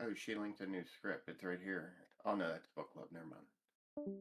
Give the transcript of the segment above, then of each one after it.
Oh, she linked a new script. It's right here. Oh no, that's book club. Never mind.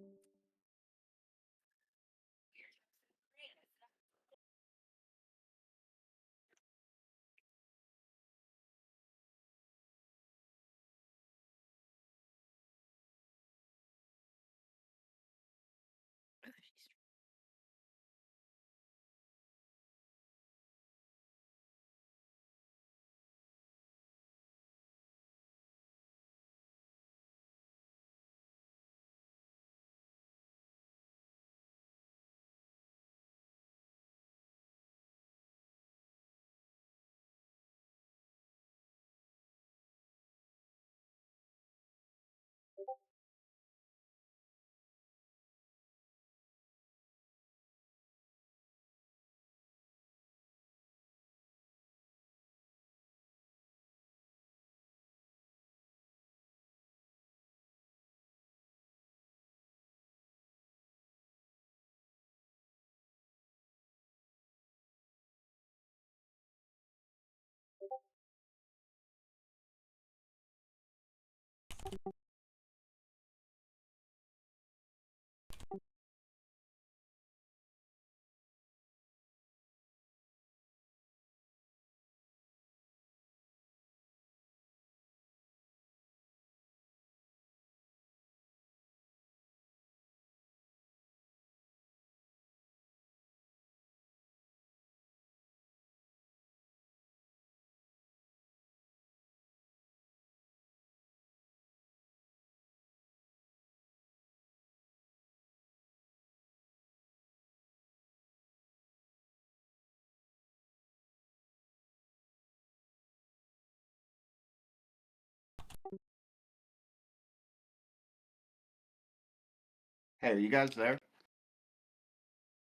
Hey, are you guys there?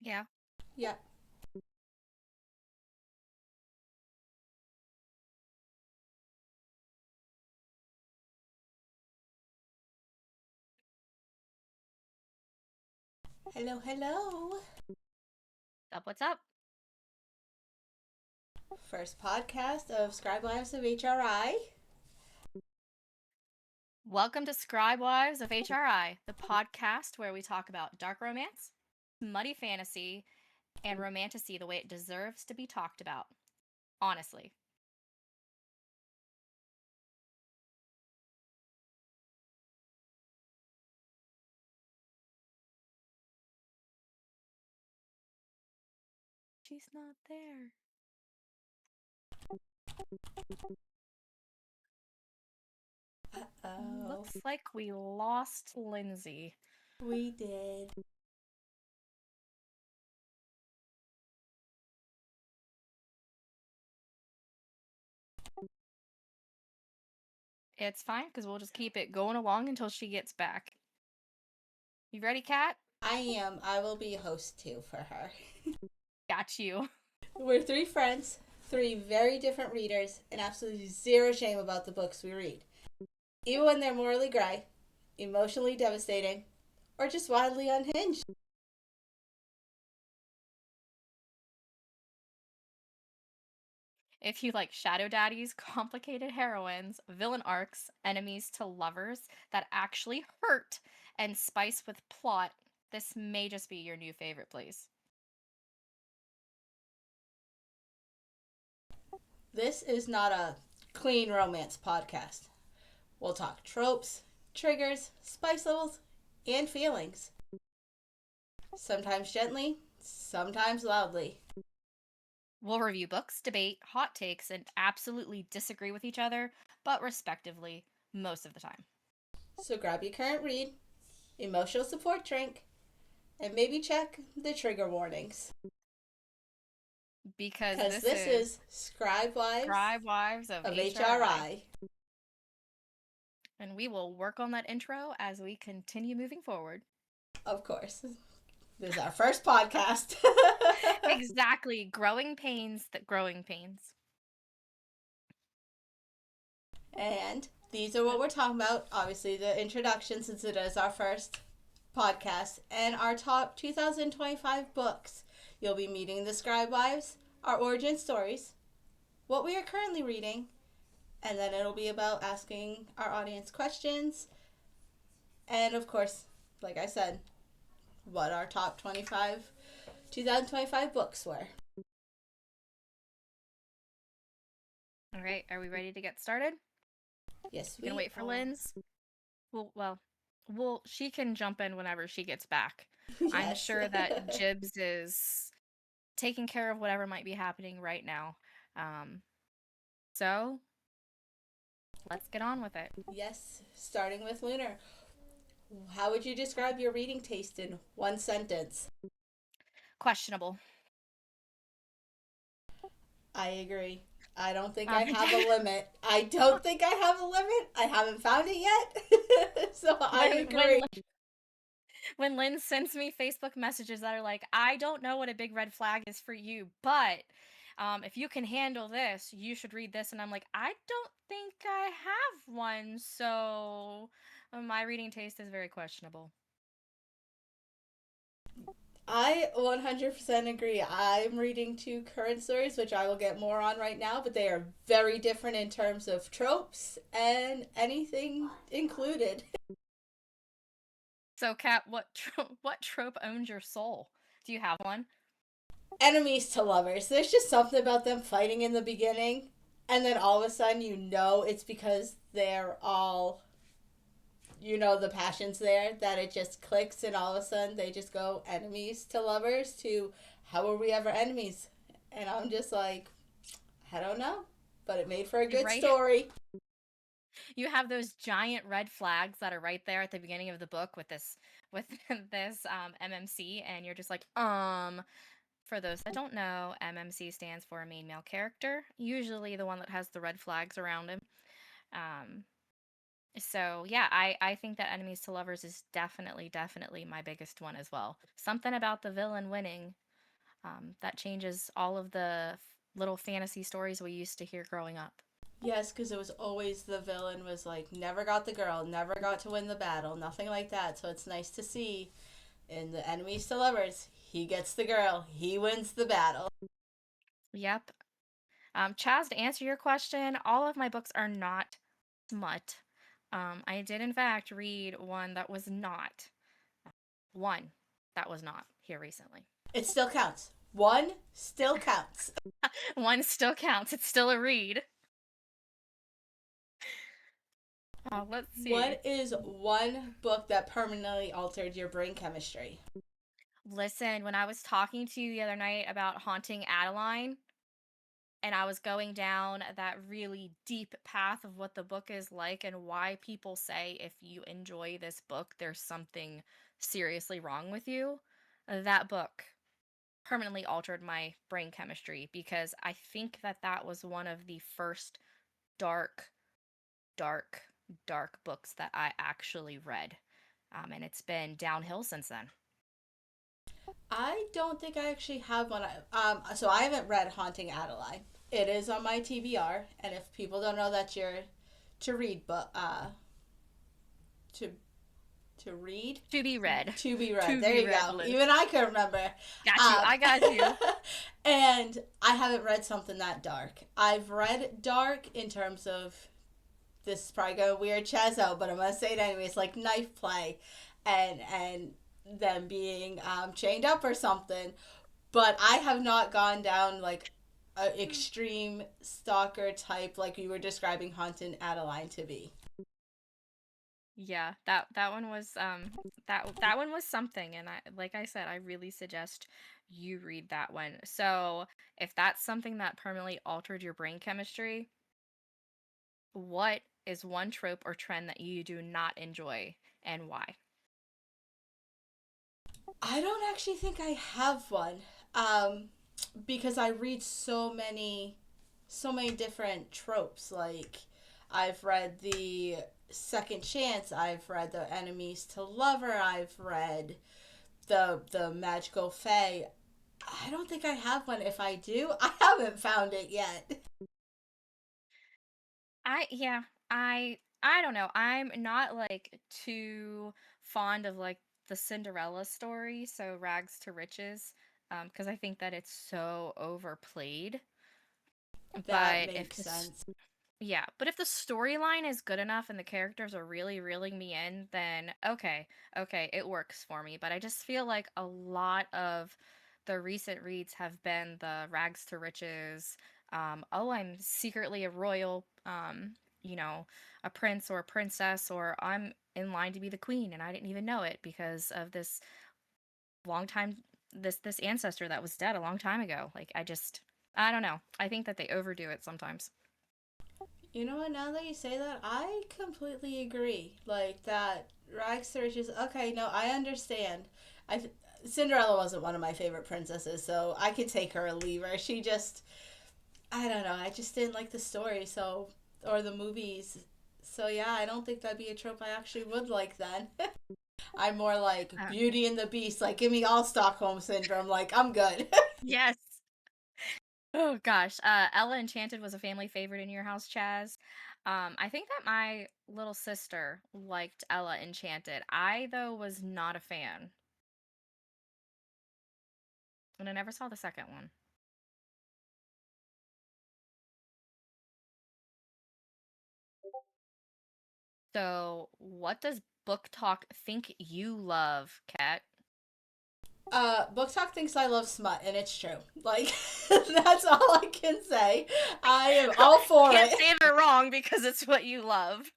Yeah. Yeah. Hello, hello. What's up? First podcast of Scribe Lives of HRI. Welcome to Scribe Wives of HRI, the podcast where we talk about dark romance, muddy fantasy, and romantasy the way it deserves to be talked about. Honestly. She's not there. Uh-oh. Looks like we lost Lindsay. We did. It's fine because we'll just keep it going along until she gets back. You ready, Kat? I am. I will be a host too for her. Got you. We're three friends, three very different readers, and absolutely zero shame about the books we read. Even when they're morally gray, emotionally devastating, or just wildly unhinged. If you like shadow daddies, complicated heroines, villain arcs, enemies to lovers that actually hurt, and spice with plot, this may just be your new favorite place. This is not a clean romance podcast. We'll talk tropes, triggers, spice levels, and feelings. Sometimes gently, sometimes loudly. We'll review books, debate, hot takes, and absolutely disagree with each other, but respectively, most of the time. So grab your current read, emotional support drink, and maybe check the trigger warnings. Because Because this this is Scribe Wives Scribe Wives of of HRI. HRI. And we will work on that intro as we continue moving forward. Of course. This is our first podcast. Exactly. Growing pains that growing pains. And these are what we're talking about. Obviously, the introduction, since it is our first podcast, and our top 2025 books. You'll be meeting the Scribe Wives, our origin stories, what we are currently reading, And then it'll be about asking our audience questions. And of course, like I said, what our top 2025 books were. All right, are we ready to get started? Yes, We can wait for Lynn's. Well, she can jump in whenever she gets back. Yes. I'm sure that Jibs is taking care of whatever might be happening right now. So let's get on with it. Yes, starting with Lunar. How would you describe your reading taste in one sentence? Questionable. I agree. I don't think I have a limit. I don't think I have a limit. I haven't found it yet. So I agree. When Lynn sends me Facebook messages that are like, I don't know what a big red flag is for you, but if you can handle this, you should read this. And I'm like, I don't think I have one. So my reading taste is very questionable. I 100% agree. I'm reading two current stories, which I will get more on right now, but they are very different in terms of tropes and anything included. So, Kat, what trope owns your soul? Do you have one? Enemies to lovers. There's just something about them fighting in the beginning, and then all of a sudden you know it's because they're all, you know, the passion's there, that it just clicks, and all of a sudden they just go enemies to lovers to how were we ever enemies? And I'm just like, I don't know, but it made for a good story. You have those giant red flags that are right there at the beginning of the book with this MMC, and you're just like, for those that don't know, MMC stands for main male character, usually the one that has the red flags around him. So yeah, I think that enemies to lovers is definitely my biggest one as well. Something about the villain winning that changes all of the little fantasy stories we used to hear growing up. Yes, because it was always the villain was like, never got the girl, never got to win the battle, nothing like that. So it's nice to see in the enemies to lovers, he gets the girl, he wins the battle. Yep. Chaz, to answer your question, all of my books are not smut. I did in fact read one that was not here recently. It still counts. One still counts. One still counts. It's still a read. Let's see. What is one book that permanently altered your brain chemistry? Listen, when I was talking to you the other night about Haunting Adeline, and I was going down that really deep path of what the book is like and why people say if you enjoy this book, there's something seriously wrong with you, that book permanently altered my brain chemistry because I think that was one of the first dark books that I actually read. And it's been downhill since then. I don't think I actually have one. So I haven't read Haunting Adeline. It is on my TBR, and if people don't know that you're to read, but to read, to be read. There you go. Liz. Even I can remember. Got you. I got you. And I haven't read something that dark. I've read dark in terms of, this is probably going weird, Chazzo, but I'm gonna say it anyways, like knife play, and them being chained up or something. But I have not gone down like an extreme stalker type like you were describing Haunting Adeline to be. Yeah, that one was that one was something, and like I said, I really suggest you read that one. So, if that's something that permanently altered your brain chemistry, what is one trope or trend that you do not enjoy and why? I don't actually think I have one. Because I read so many different tropes. Like, I've read the Second Chance, I've read the Enemies to Lover, I've read the Magical Fae. I don't think I have one. If I do, I haven't found it yet. I don't know. I'm not like too fond of like the Cinderella story, so rags to riches, because I think that it's so overplayed. That makes sense. Yeah, but if the storyline is good enough and the characters are really reeling me in, then okay, okay, it works for me. But I just feel like a lot of the recent reads have been the rags to riches. Oh, I'm secretly a royal, you know, a prince or a princess, or I'm in line to be the queen and I didn't even know it because of this long time, this ancestor that was dead a long time ago. Like I don't know. I think that they overdo it sometimes. You know what? Now that you say that, I completely agree. Like that rags to riches. Okay, no, I understand. I Cinderella wasn't one of my favorite princesses, so I could take her or leave her. She just, I don't know. I just didn't like the story, so or the movies. So yeah, I don't think that'd be a trope I actually would like then. I'm more like Uh, Beauty and the Beast. Like, give me all Stockholm syndrome. Like, I'm good. yes. Oh gosh, Ella Enchanted was a family favorite in your house, Chaz. I think that my little sister liked Ella Enchanted. I though was not a fan, and I never saw the second one. So, what does Book Talk think you love, Kat? Book Talk thinks I love smut, and it's true. Like, that's all I can say. I am all for Can't it. say they're wrong because it's what you love.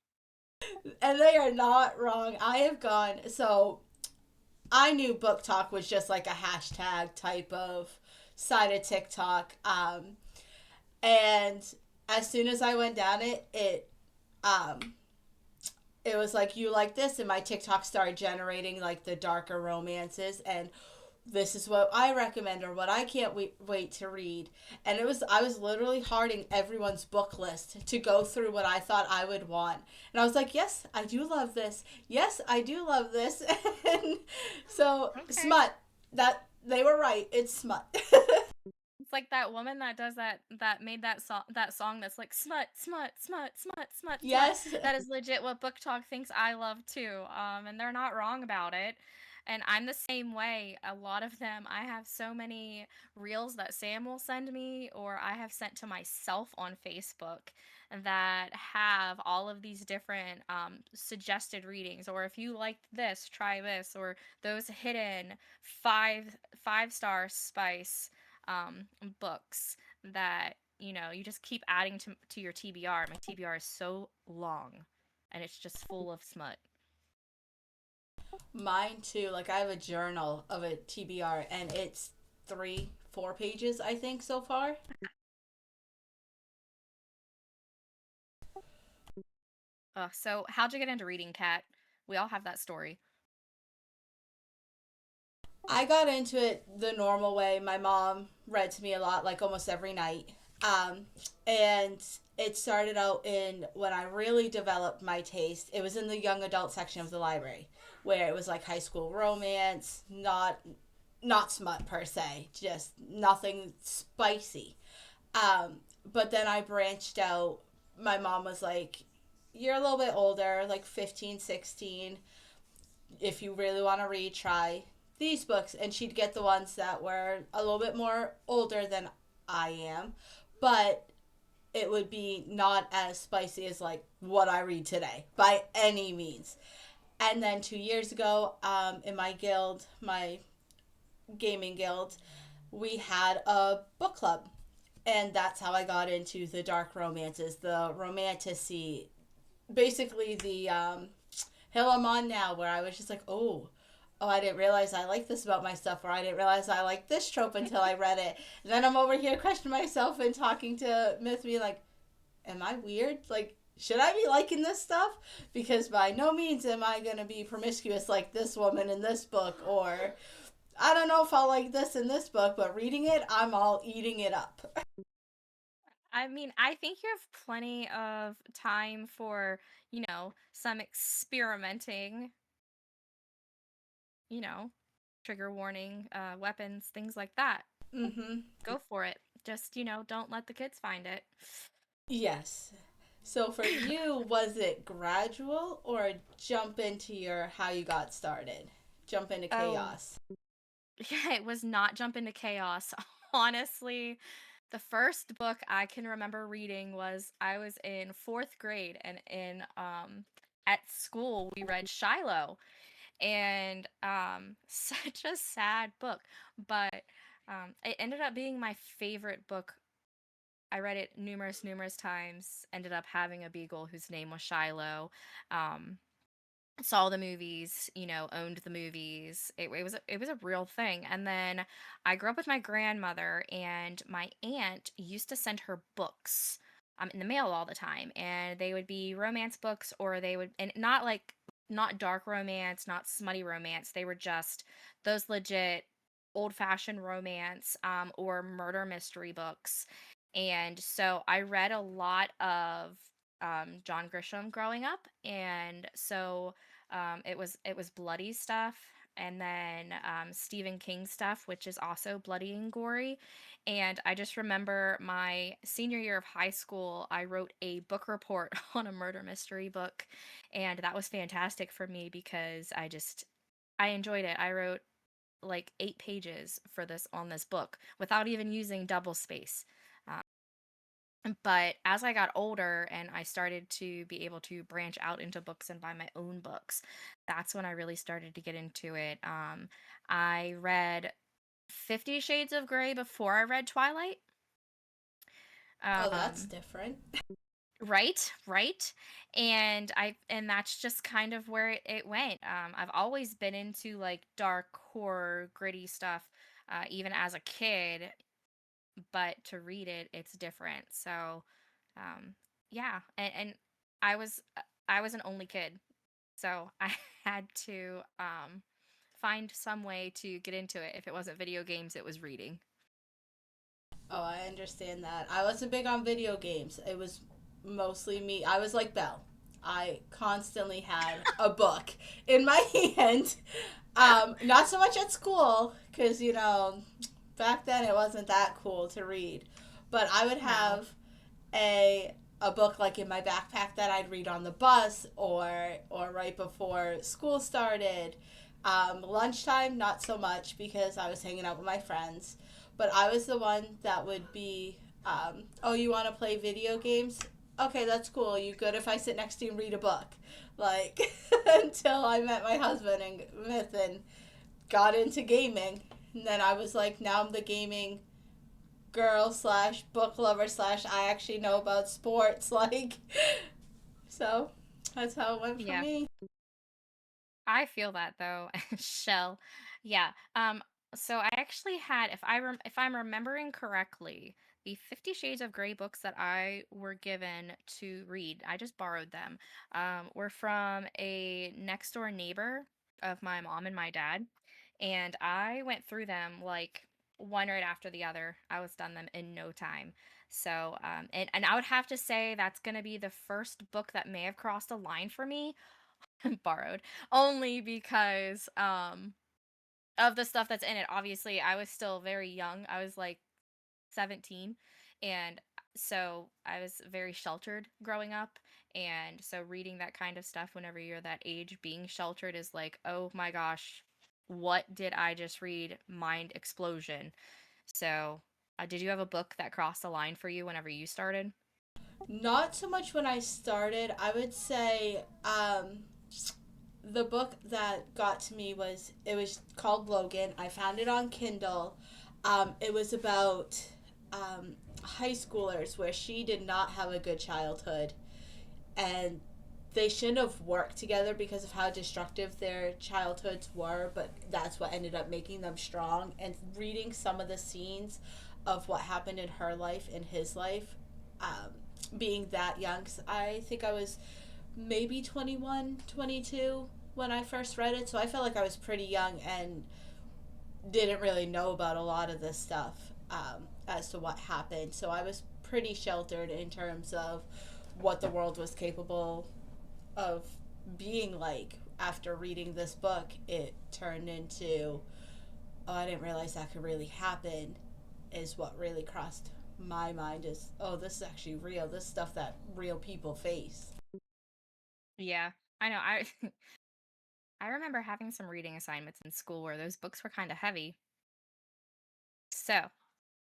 And they are not wrong. I have gone, so I knew Book Talk was just like a hashtag type of side of TikTok. And as soon as I went down um, it was like, you like this, and my TikTok started generating like the darker romances, and this is what I recommend or what I can't wait to read. And I was literally hearting everyone's book list to go through what I thought I would want. And I was like, yes, I do love this. Yes, I do love this. And so Okay. smut, that they were right. It's smut. It's like that woman that does that made that song that's like smut, smut, smut, smut, smut, smut. Yes. That is legit what Book Talk thinks I love too. And they're not wrong about it. And I'm the same way. A lot of them, I have so many reels that Sam will send me, or I have sent to myself on Facebook that have all of these different suggested readings. Or if you liked this, try this, or those hidden five-star spice um, books that you just keep adding to your TBR. My TBR is so long, and it's just full of smut. Mine too. Like, I have a journal of a TBR, and it's 4 pages, I think, so far. So how'd you get into reading, Kat? We all have that story. I got into it the normal way. My mom read to me a lot, like almost every night. Um, and it started out in when I really developed my taste. It was in the young adult section of the library, where it was like high school romance, not smut per se, just nothing spicy. But then I branched out. My mom was like, "You're a little bit older, like 15, 16. If you really want to read, try these books." And she'd get the ones that were a little bit more older than I am, but it would be not as spicy as like what I read today by any means. And then 2 years ago, in my guild, my gaming guild, we had a book club. And that's how I got into the dark romances, the romanticy, basically the hill I'm on now, where I was just like, oh, I didn't realize I like this about myself, or I didn't realize I like this trope until I read it. And then I'm over here questioning myself and talking to Myth, being like, am I weird? Like, should I be liking this stuff? Because by no means am I going to be promiscuous like this woman in this book, or I don't know if I'll like this in this book, but reading it, I'm all eating it up. I mean, I think you have plenty of time for, some experimenting, you know, trigger warning, weapons, things like that. Mm-hmm. Go for it. Just, don't let the kids find it. Yes. So for you, was it gradual or jump into your how you got started? Jump into Oh, chaos. yeah, it was not jump into chaos. Honestly, The first book I can remember reading was I was in 4th grade, and in at school we read Shiloh, and such a sad book, but it ended up being my favorite book. I read it numerous times, ended up having a beagle whose name was Shiloh. Um saw the movies, owned the movies. It was a real thing. And then I grew up with my grandmother, and my aunt used to send her books in the mail all the time, and they would be romance books, or they would, and not dark romance, not smutty romance. They were just those legit old-fashioned romance, or murder mystery books. And so I read a lot of John Grisham growing up, and so it was bloody stuff, and then Stephen King stuff, which is also bloody and gory. And I just remember my senior year of high school, I wrote a book report on a murder mystery book, and that was fantastic for me because I enjoyed it. I wrote like 8 pages for this on this book without even using double space. But as I got older and I started to be able to branch out into books and buy my own books, that's when I really started to get into it. I read 50 Shades of Grey before I read Twilight. Oh, that's Um, different. right. And that's just kind of where it went. I've always been into like dark horror, gritty stuff, even as a kid, but to read it, it's different. So, um, yeah, and I was an only kid, so I had to find some way to get into it. If it wasn't video games, it was reading. Oh, I understand that. I wasn't big on video games. It was mostly me. I was like Belle. I constantly had a book in my hand. Not so much at school, because, back then it wasn't that cool to read. But I would No. have a book like in my backpack that I'd read on the bus or right before school started. Lunchtime, not so much because I was hanging out with my friends. But I was the one that would be, oh, you want to play video games? Okay, that's cool. You good if I sit next to you and read a book? Like, until I met my husband and Myth and got into gaming. And then I was like, now I'm the gaming girl slash book lover slash I actually know about sports. Like, so that's how it went for Yeah, me. I feel that though, Shell. Yeah. So I actually had, if I'm remembering correctly, the 50 Shades of Grey books that I were given to read, I just borrowed them, were from a next door neighbor of my mom and my dad, and I went through them like one right after the other. I was done them in no time. So, and I would have to say that's going to be the first book that may have crossed a line for me, borrowed, only because of the stuff that's in it. Obviously, I was still very young. I was like 17, and so I was very sheltered growing up, and so reading that kind of stuff whenever you're that age, being sheltered is like, "Oh my gosh, what did I just read? Mind explosion." So, did you have a book that crossed a line for you whenever you started? Not so much when I started. I would say the book that got to me was it was called Logan. I found it on Kindle. It was about high schoolers where she did not have a good childhood, and they shouldn't have worked together because of how destructive their childhoods were, but that's what ended up making them strong. And reading some of the scenes of what happened in her life and his life, being that young, 'cause I think I was maybe 21, 22 when I first read it, so I felt like I was pretty young and didn't really know about a lot of this stuff, as to what happened. So I was pretty sheltered in terms of what the world was capable of being like. After reading this book, it turned into, oh, I didn't realize that could really happen, is what really crossed my mind is, oh, this is actually real. This stuff that real people face. Yeah, I know. I remember having some reading assignments in school where those books were kind of heavy. So,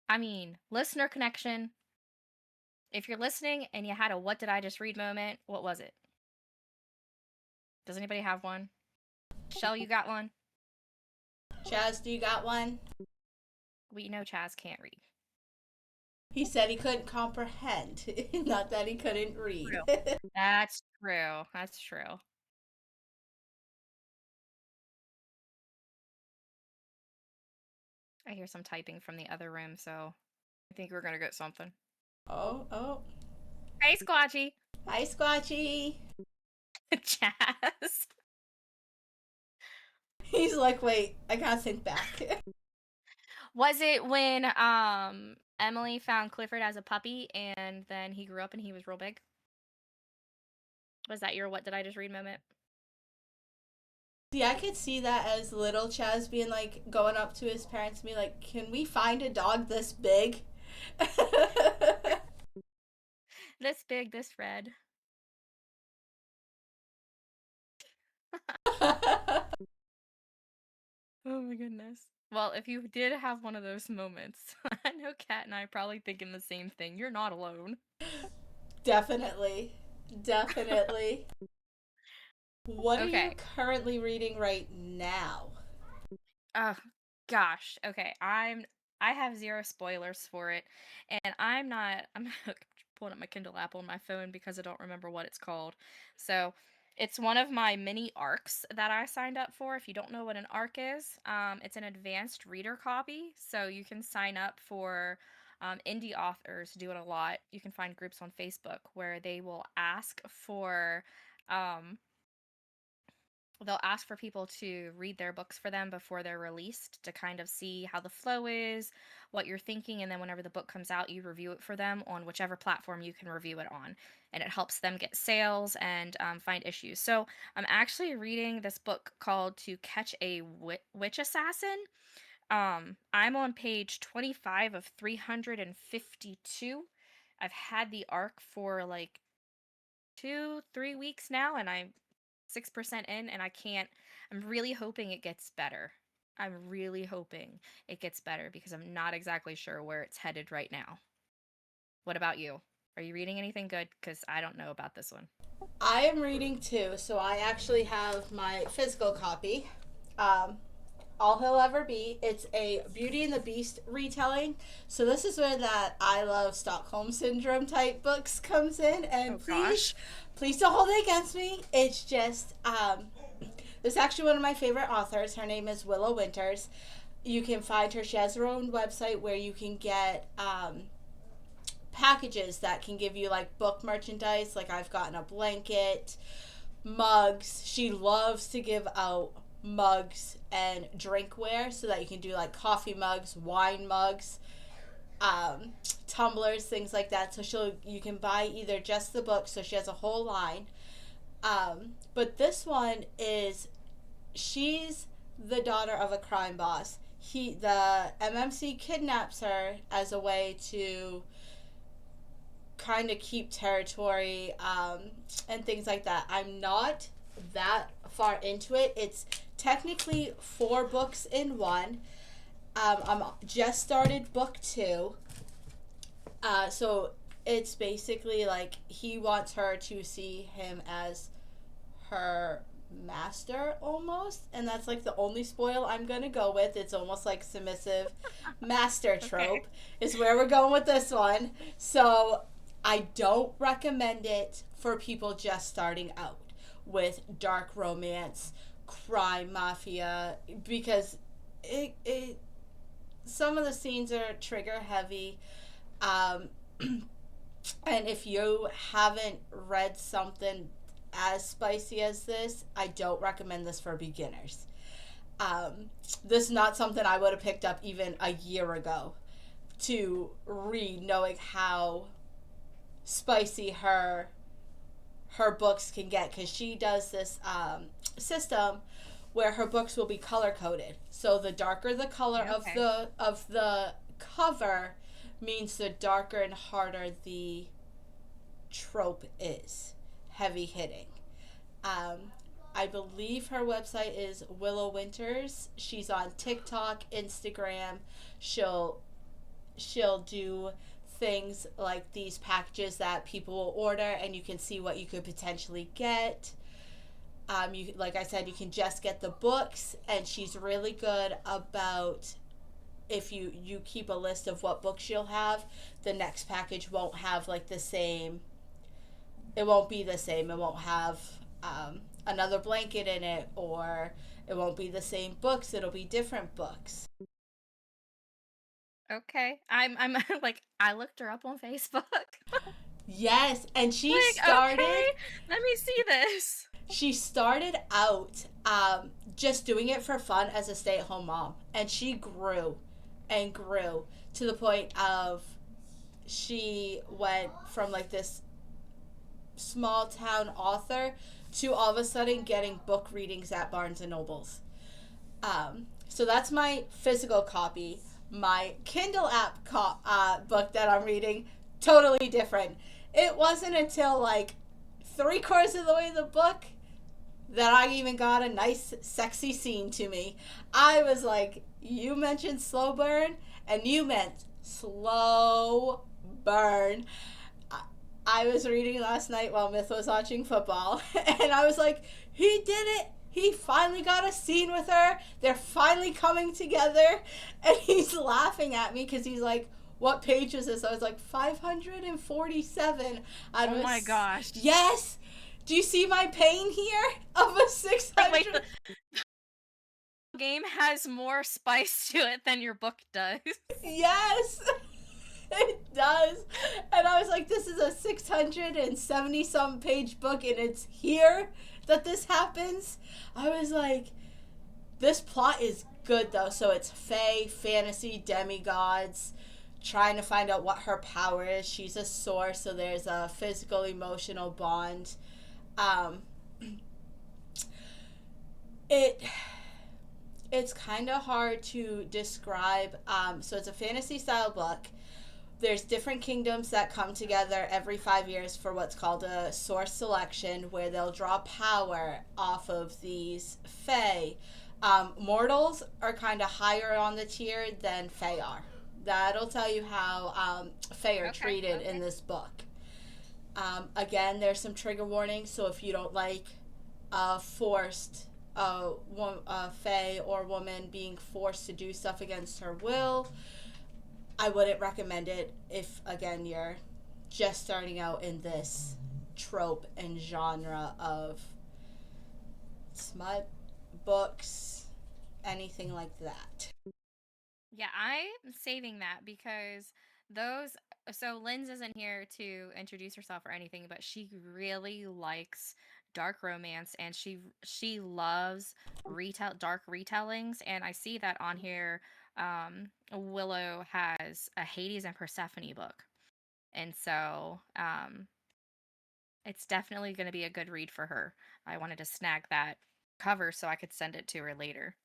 I mean, listener connection. If you're listening and you had a what did I just read moment, what was it? Does anybody have one? Shell, you got one? Chaz, do you got one? We know Chaz can't read. He said he couldn't comprehend, not that he couldn't read. True. That's true. That's true. I hear some typing from the other room, so I think we're gonna get something. Oh. Hey, Squatchy. Hi, Squatchy. Chaz. He's like, wait, I gotta think back. Was it when Emily found Clifford as a puppy and then he grew up and he was real big? Was that your what did I just read moment? See, I could see that as little Chaz being like, going up to his parents and be like, can we find a dog this big? This big, this red. Oh my goodness. Well, if you did have one of those moments, I know Kat and I are probably thinking the same thing. You're not alone. Definitely. What are you Okay. currently reading right now? Oh gosh. Okay. I have zero spoilers for it, and I'm pulling up my Kindle app on my phone because I don't remember what it's called. So it's one of my mini arcs that I signed up for. If you don't know what an arc is, it's an advanced reader copy. So you can sign up for indie authors do it a lot. You can find groups on Facebook where they will ask for um, they'll ask for people to read their books for them before they're released to kind of see how the flow is, what you're thinking, and then whenever the book comes out, you review it for them on whichever platform you can review it on. And it helps them get sales and find issues. So I'm actually reading this book called To Catch a Witch Assassin. I'm on page 25 of 352. I've had the arc for like 2, 3 weeks now, and I'm 6% in, and I'm really hoping it gets better. I'm really hoping it gets better because I'm not exactly sure where it's headed right now. What about you? Are you reading anything good? Because I don't know about this one. I am reading too, so I actually have my physical copy. Um, All He'll Ever Be. It's a Beauty and the Beast retelling. So this is where that I Love Stockholm Syndrome type books comes in. And please don't hold it against me. It's just, this is actually one of my favorite authors. Her name is Willow Winters. You can find her. She has her own website where you can get packages that can give you like book merchandise. Like I've gotten a blanket, mugs. She loves to give out mugs and drinkware so that you can do like coffee mugs, wine mugs, tumblers, things like that. So you can buy either just the book, so she has a whole line. But this one is, she's the daughter of a crime boss. The MMC kidnaps her as a way to kind of keep territory, and things like that. I'm not that far into it. It's technically 4 books in one. I'm just started book 2. So it's basically like he wants her to see him as her master almost, and that's like the only spoil I'm gonna go with. It's almost like submissive master trope is where we're going with this one. So I don't recommend it for people just starting out with dark romance, crime, mafia, because it some of the scenes are trigger heavy. And if you haven't read something as spicy as this, I don't recommend this for beginners. This is not something I would have picked up even a year ago to read, knowing how spicy her books can get, because she does this system where her books will be color coded. So the darker the color of the cover means the darker and harder the trope is, heavy hitting. I believe her website is Willow Winters. She's on TikTok, Instagram. she'll do things like these packages that people will order, and you can see what you could potentially get. You, like I said, you can just get the books, and she's really good about, if you keep a list of what books you'll have, the next package won't have like the same. It won't be the same. It won't have another blanket in it, or it won't be the same books. It'll be different books. Okay. I'm like, I looked her up on Facebook. Yes, and Like, okay, let me see this. she started out just doing it for fun as a stay-at-home mom, and she grew and grew to the point of, she went from like this small town author to all of a sudden getting book readings at Barnes and Nobles. So that's my physical copy. My Kindle app book that I'm reading, totally different. It wasn't until like 3/4 of the way in the book that I even got a nice, sexy scene to me. I was like, you mentioned slow burn, and you meant slow burn. I was reading last night while Myth was watching football, and I was like, he did it. He finally got a scene with her. They're finally coming together. And he's laughing at me because he's like, what page is this? I was like, 547. Oh my gosh. Yes. Do you see my pain here of a 600? Wait, the game has more spice to it than your book does. Yes. It does. And I was like, this is a 670 some page book, and it's here that this happens. I was like, this plot is good though. So it's fae, fantasy, demigods, trying to find out what her power is. She's a source, so there's a physical, emotional bond. It's kind of hard to describe. So it's a fantasy style book. There's different kingdoms that come together every 5 years for what's called a source selection, where they'll draw power off of these fae. Mortals are kind of higher on the tier than fae are. That'll tell you how fae are treated in this book. Again, there's some trigger warnings, so if you don't like forced fae or woman being forced to do stuff against her will, I wouldn't recommend it if, again, you're just starting out in this trope and genre of smut, books, anything like that. Yeah, I'm saving that because those. So Lynn's isn't here to introduce herself or anything, but she really likes dark romance, and she loves dark retellings, and I see that on here. Willow has a Hades and Persephone book, and so it's definitely going to be a good read for her. I wanted to snag that cover so I could send it to her later.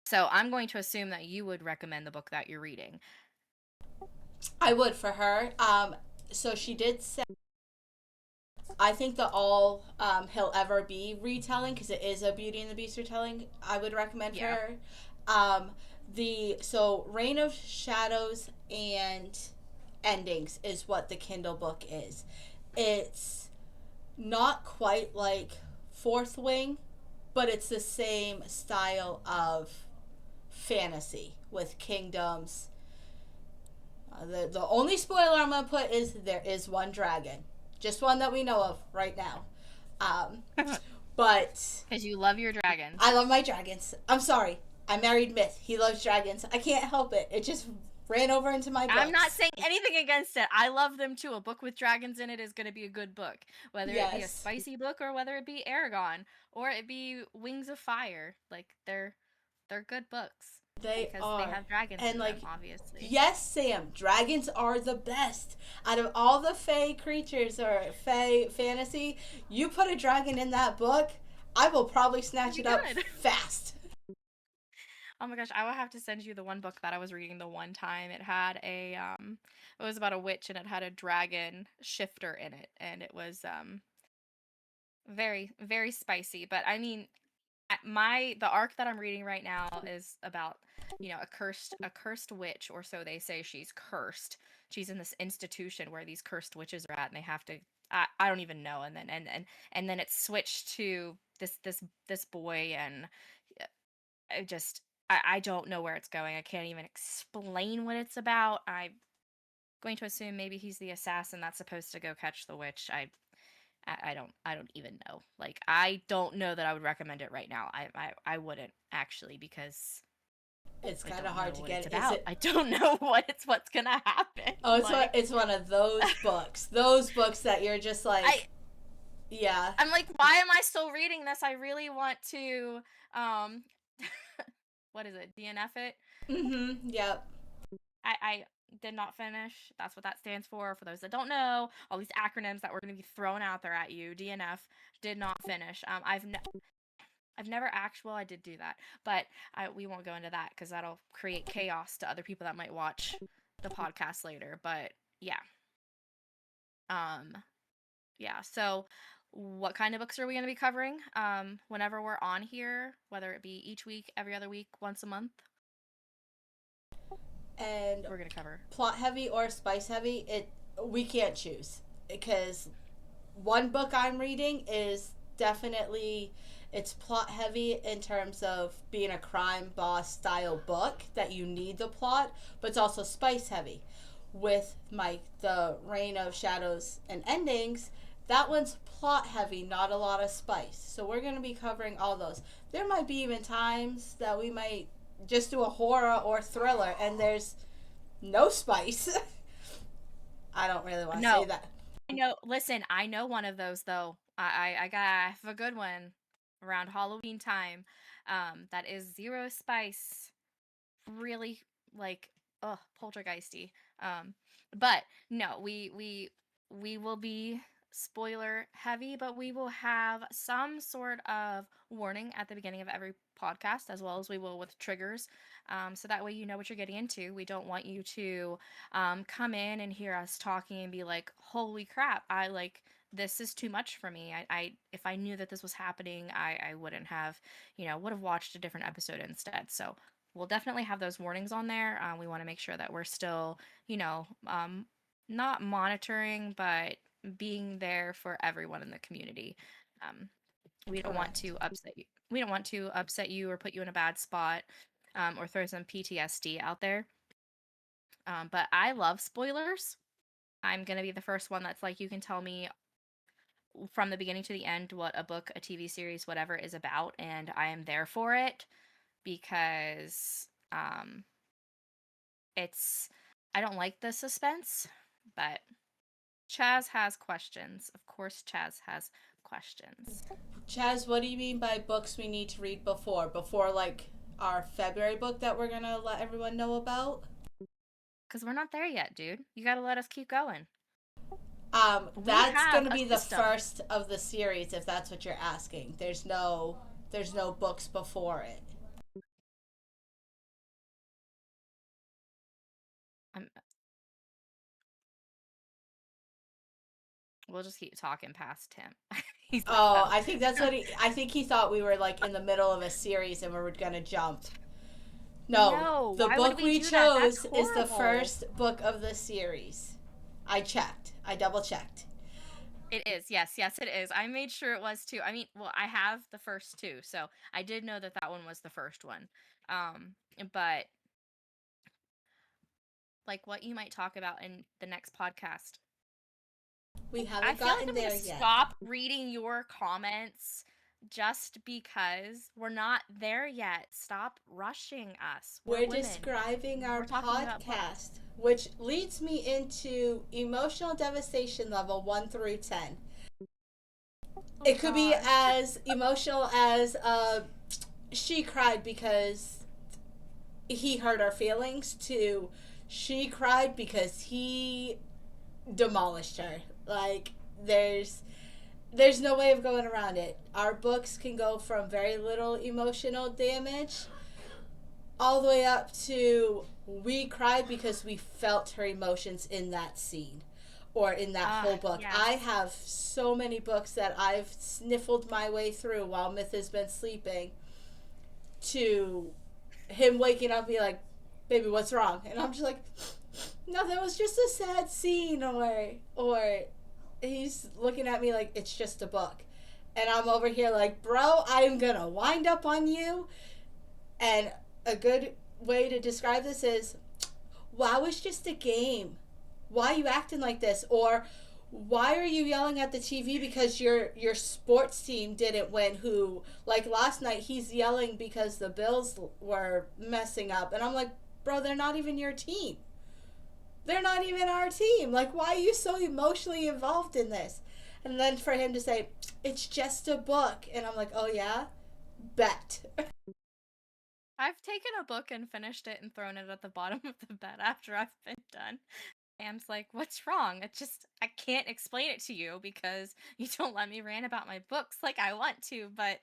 So I'm going to assume that you would recommend the book that you're reading. I would for her. So she did say, I think the all he'll ever be retelling, because it is a Beauty and the Beast retelling, I would recommend for her. So Reign of Shadows and Endings is what the Kindle book is. It's not quite like Fourth Wing, but it's the same style of fantasy with kingdoms. The only spoiler I'm going to put is there is one dragon. Just one that we know of right now. But because you love your dragons. I love my dragons. I'm sorry. I married Myth. He loves dragons. I can't help it. It just ran over into my books. I'm not saying anything against it. I love them too. A book with dragons in it is going to be a good book. Whether it be a spicy book, or whether it be Aragon, or it be Wings of Fire. Like, they're good books. They have dragons and in like, them, obviously. Yes, Sam. Dragons are the best. Out of all the fae creatures or fae fantasy, you put a dragon in that book, I will probably snatch it up fast. Oh my gosh, I will have to send you the one book that I was reading the one time. It had it was about a witch, and it had a dragon shifter in it, and it was very, very spicy. But I mean, the arc that I'm reading right now is about a cursed witch, or so they say. She's cursed. She's in this institution where these cursed witches are at, and they have to. I don't even know. And then it's switched to this boy, and I just I don't know where it's going. I can't even explain what it's about. I'm going to assume maybe he's the assassin that's supposed to go catch the witch. I don't even know. Like, I don't know that I would recommend it right now. I wouldn't actually, because It's I kind don't of hard know to what get. it's Is about. it? I don't know what's gonna happen. Oh, Like, it's one of those books. Those books that you're just like, yeah. I'm like, why am I still reading this? I really want to what is it? DNF it? Mm-hmm. Yep. I did not finish. That's what that stands for. For those that don't know, all these acronyms that were going to be thrown out there at you. DNF, did not finish. I've never actually. Well, I did do that, but we won't go into that because that'll create chaos to other people that might watch the podcast later. But yeah, um, yeah. So, what kind of books are we going to be covering? Whenever we're on here, whether it be each week, every other week, once a month, And we're going to cover plot heavy or spice heavy, we can't choose, because one book I'm reading is definitely, it's plot heavy in terms of being a crime boss style book that you need the plot, but it's also spice heavy. With the Reign of Shadows and Endings, that one's plot heavy, not a lot of spice. So we're going to be covering all those. There might be even times that we might just do a horror or thriller and there's no spice. I don't really want to say that. I know. Listen, I know one of those though. I got a good one around Halloween time. That is zero spice. Really, like, poltergeisty. But no, we will be spoiler heavy, but we will have some sort of warning at the beginning of every podcast, as well as we will with triggers. So that way you know what you're getting into. We don't want you to come in and hear us talking and be like, holy crap, this is too much for me. I if I knew that this was happening, I wouldn't have, would have watched a different episode instead. So we'll definitely have those warnings on there. We want to make sure that we're still, not monitoring, but being there for everyone in the community. We don't want to upset you. We don't want to upset you or put you in a bad spot, or throw some PTSD out there. But I love spoilers. I'm gonna be the first one that's like, you can tell me from the beginning to the end what a book, a TV series, whatever is about, and I am there for it, because it's I don't like the suspense, but Chaz has questions. Of course, Chaz has questions. Chaz, what do you mean by books we need to read before? Before, like, our February book that we're going to let everyone know about? Because we're not there yet, dude. You got to let us keep going. That's going to be the first of the series, if that's what you're asking. There's no books before it. We'll just keep talking past him. He's like, oh, I think that's what I think he thought we were like in the middle of a series and we were gonna jump. No, the book we chose is the first book of the series. I checked. I double checked. It is. Yes, it is. I made sure it was too. I mean, well, I have the first two, so I did know that one was the first one. But like, what you might talk about in the next podcast. We haven't gotten there yet. Stop reading your comments just because we're not there yet. Stop rushing us. We're describing our podcast, which leads me into emotional devastation level 1 through 10. It could be as emotional as she cried because he hurt our feelings, to she cried because he demolished her. Like, there's no way of going around it. Our books can go from very little emotional damage all the way up to we cried because we felt her emotions in that scene or in that whole book. Yes. I have so many books that I've sniffled my way through while Myth has been sleeping to him waking up and be like, baby, what's wrong? And I'm just like, nothing, it was just a sad scene. Or he's looking at me like, it's just a book. And I'm over here like, bro, I'm going to wind up on you. And a good way to describe this is, wow, it's just a game. Why are you acting like this? Or why are you yelling at the TV because your sports team didn't win? Who, like last night, he's yelling because the Bills were messing up. And I'm like, bro, they're not even your team. They're not even our team. Like, why are you so emotionally involved in this? And then for him to say, it's just a book. And I'm like, oh yeah? Bet. I've taken a book and finished it and thrown it at the bottom of the bed after I've been done. Am's like, what's wrong? It just, I can't explain it to you because you don't let me rant about my books like I want to, but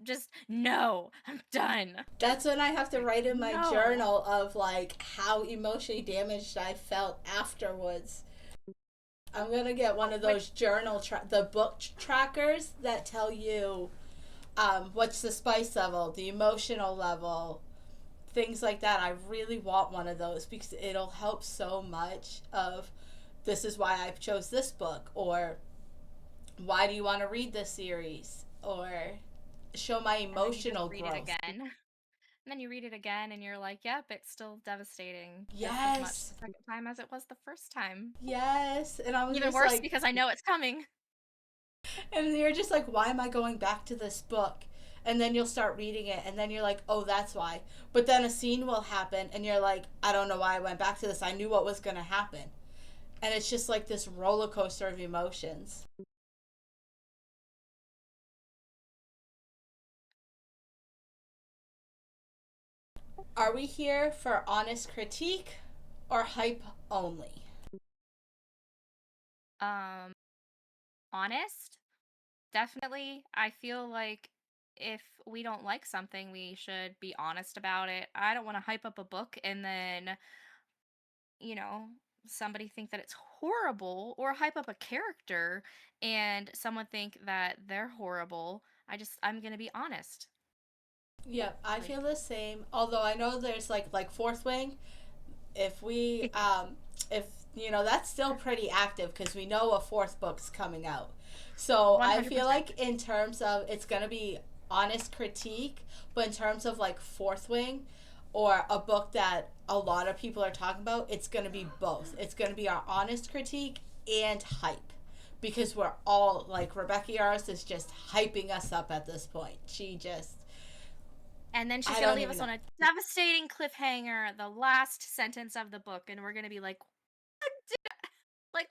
just, no, I'm done. That's when I have to write in my No. journal of like how emotionally damaged I felt afterwards. I'm gonna get one of those the book trackers that tell you what's the spice level, the emotional level, things like that. I really want one of those because it'll help so much of, this is why I chose this book, or why do you want to read this series, or show my emotional read growth. it again. And then you read it again and you're like, yep, it's still devastating. Yes. Just as much the second time as it was the first time. Yes. And I'm Even just worse like, because I know it's coming. and you're just like, why am I going back to this book? And then you'll start reading it, and then you're like, oh, that's why. But then a scene will happen, and you're like, I don't know why I went back to this. I knew what was going to happen. And it's just like this roller coaster of emotions. Are we here for honest critique or hype only? Honest, definitely. I feel like if we don't like something, we should be honest about it. I don't want to hype up a book and then, you know, somebody think that it's horrible, or hype up a character and someone think that they're horrible. I'm going to be honest. Yep, I feel the same. Although I know there's like Fourth Wing. If we if you know, that's still pretty active because we know a fourth book's coming out. So 100%. I feel like in terms of, it's gonna be honest critique, but in terms of like Fourth Wing or a book that a lot of people are talking about, it's gonna be both. It's gonna be our honest critique and hype. Because we're all like, Rebecca Yarros is just hyping us up at this point. She just, And then she's I going to don't leave even us know. on a devastating cliffhanger, the last sentence of the book, and we're going to be like,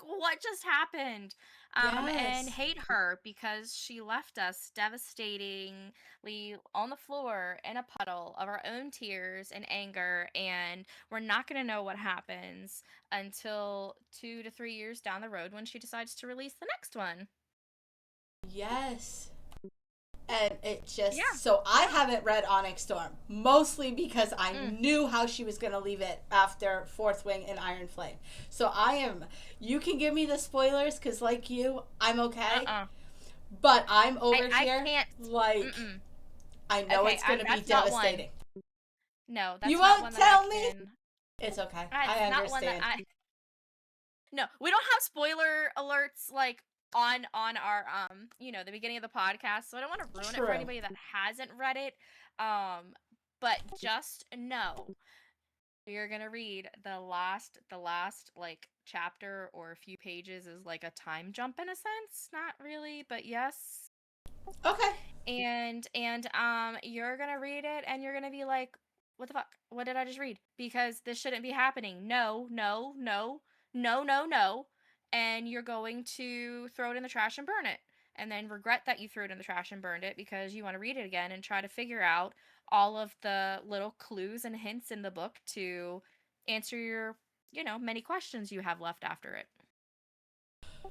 what just happened? And Yes. hate her because she left us devastatingly on the floor in a puddle of our own tears and anger, and we're not going to know what happens until 2 to 3 years down the road when she decides to release the next one. Yes. And it just, Yeah. so I haven't read Onyx Storm, mostly because I knew how she was going to leave it after Fourth Wing and Iron Flame. So you can give me the spoilers because like you, I'm okay. But I'm over here, I can't, like, I know okay, it's going to be that's not one. devastating. No, that's You not won't one tell that I me? can. It's okay. It's I not one that understand. No, we don't have spoiler alerts like on our the beginning of the podcast, so I don't want to ruin it for True. anybody that hasn't read it. But just know you're gonna read the last like chapter or a few pages is like a time jump in a sense. Not really, but yes. Okay. And you're gonna read it and you're gonna be like, what the fuck? What did I just read? Because this shouldn't be happening. No, no, no, no, no, no. And you're going to throw it in the trash and burn it. And then regret that you threw it in the trash and burned it because you want to read it again and try to figure out all of the little clues and hints in the book to answer your, many questions you have left after it.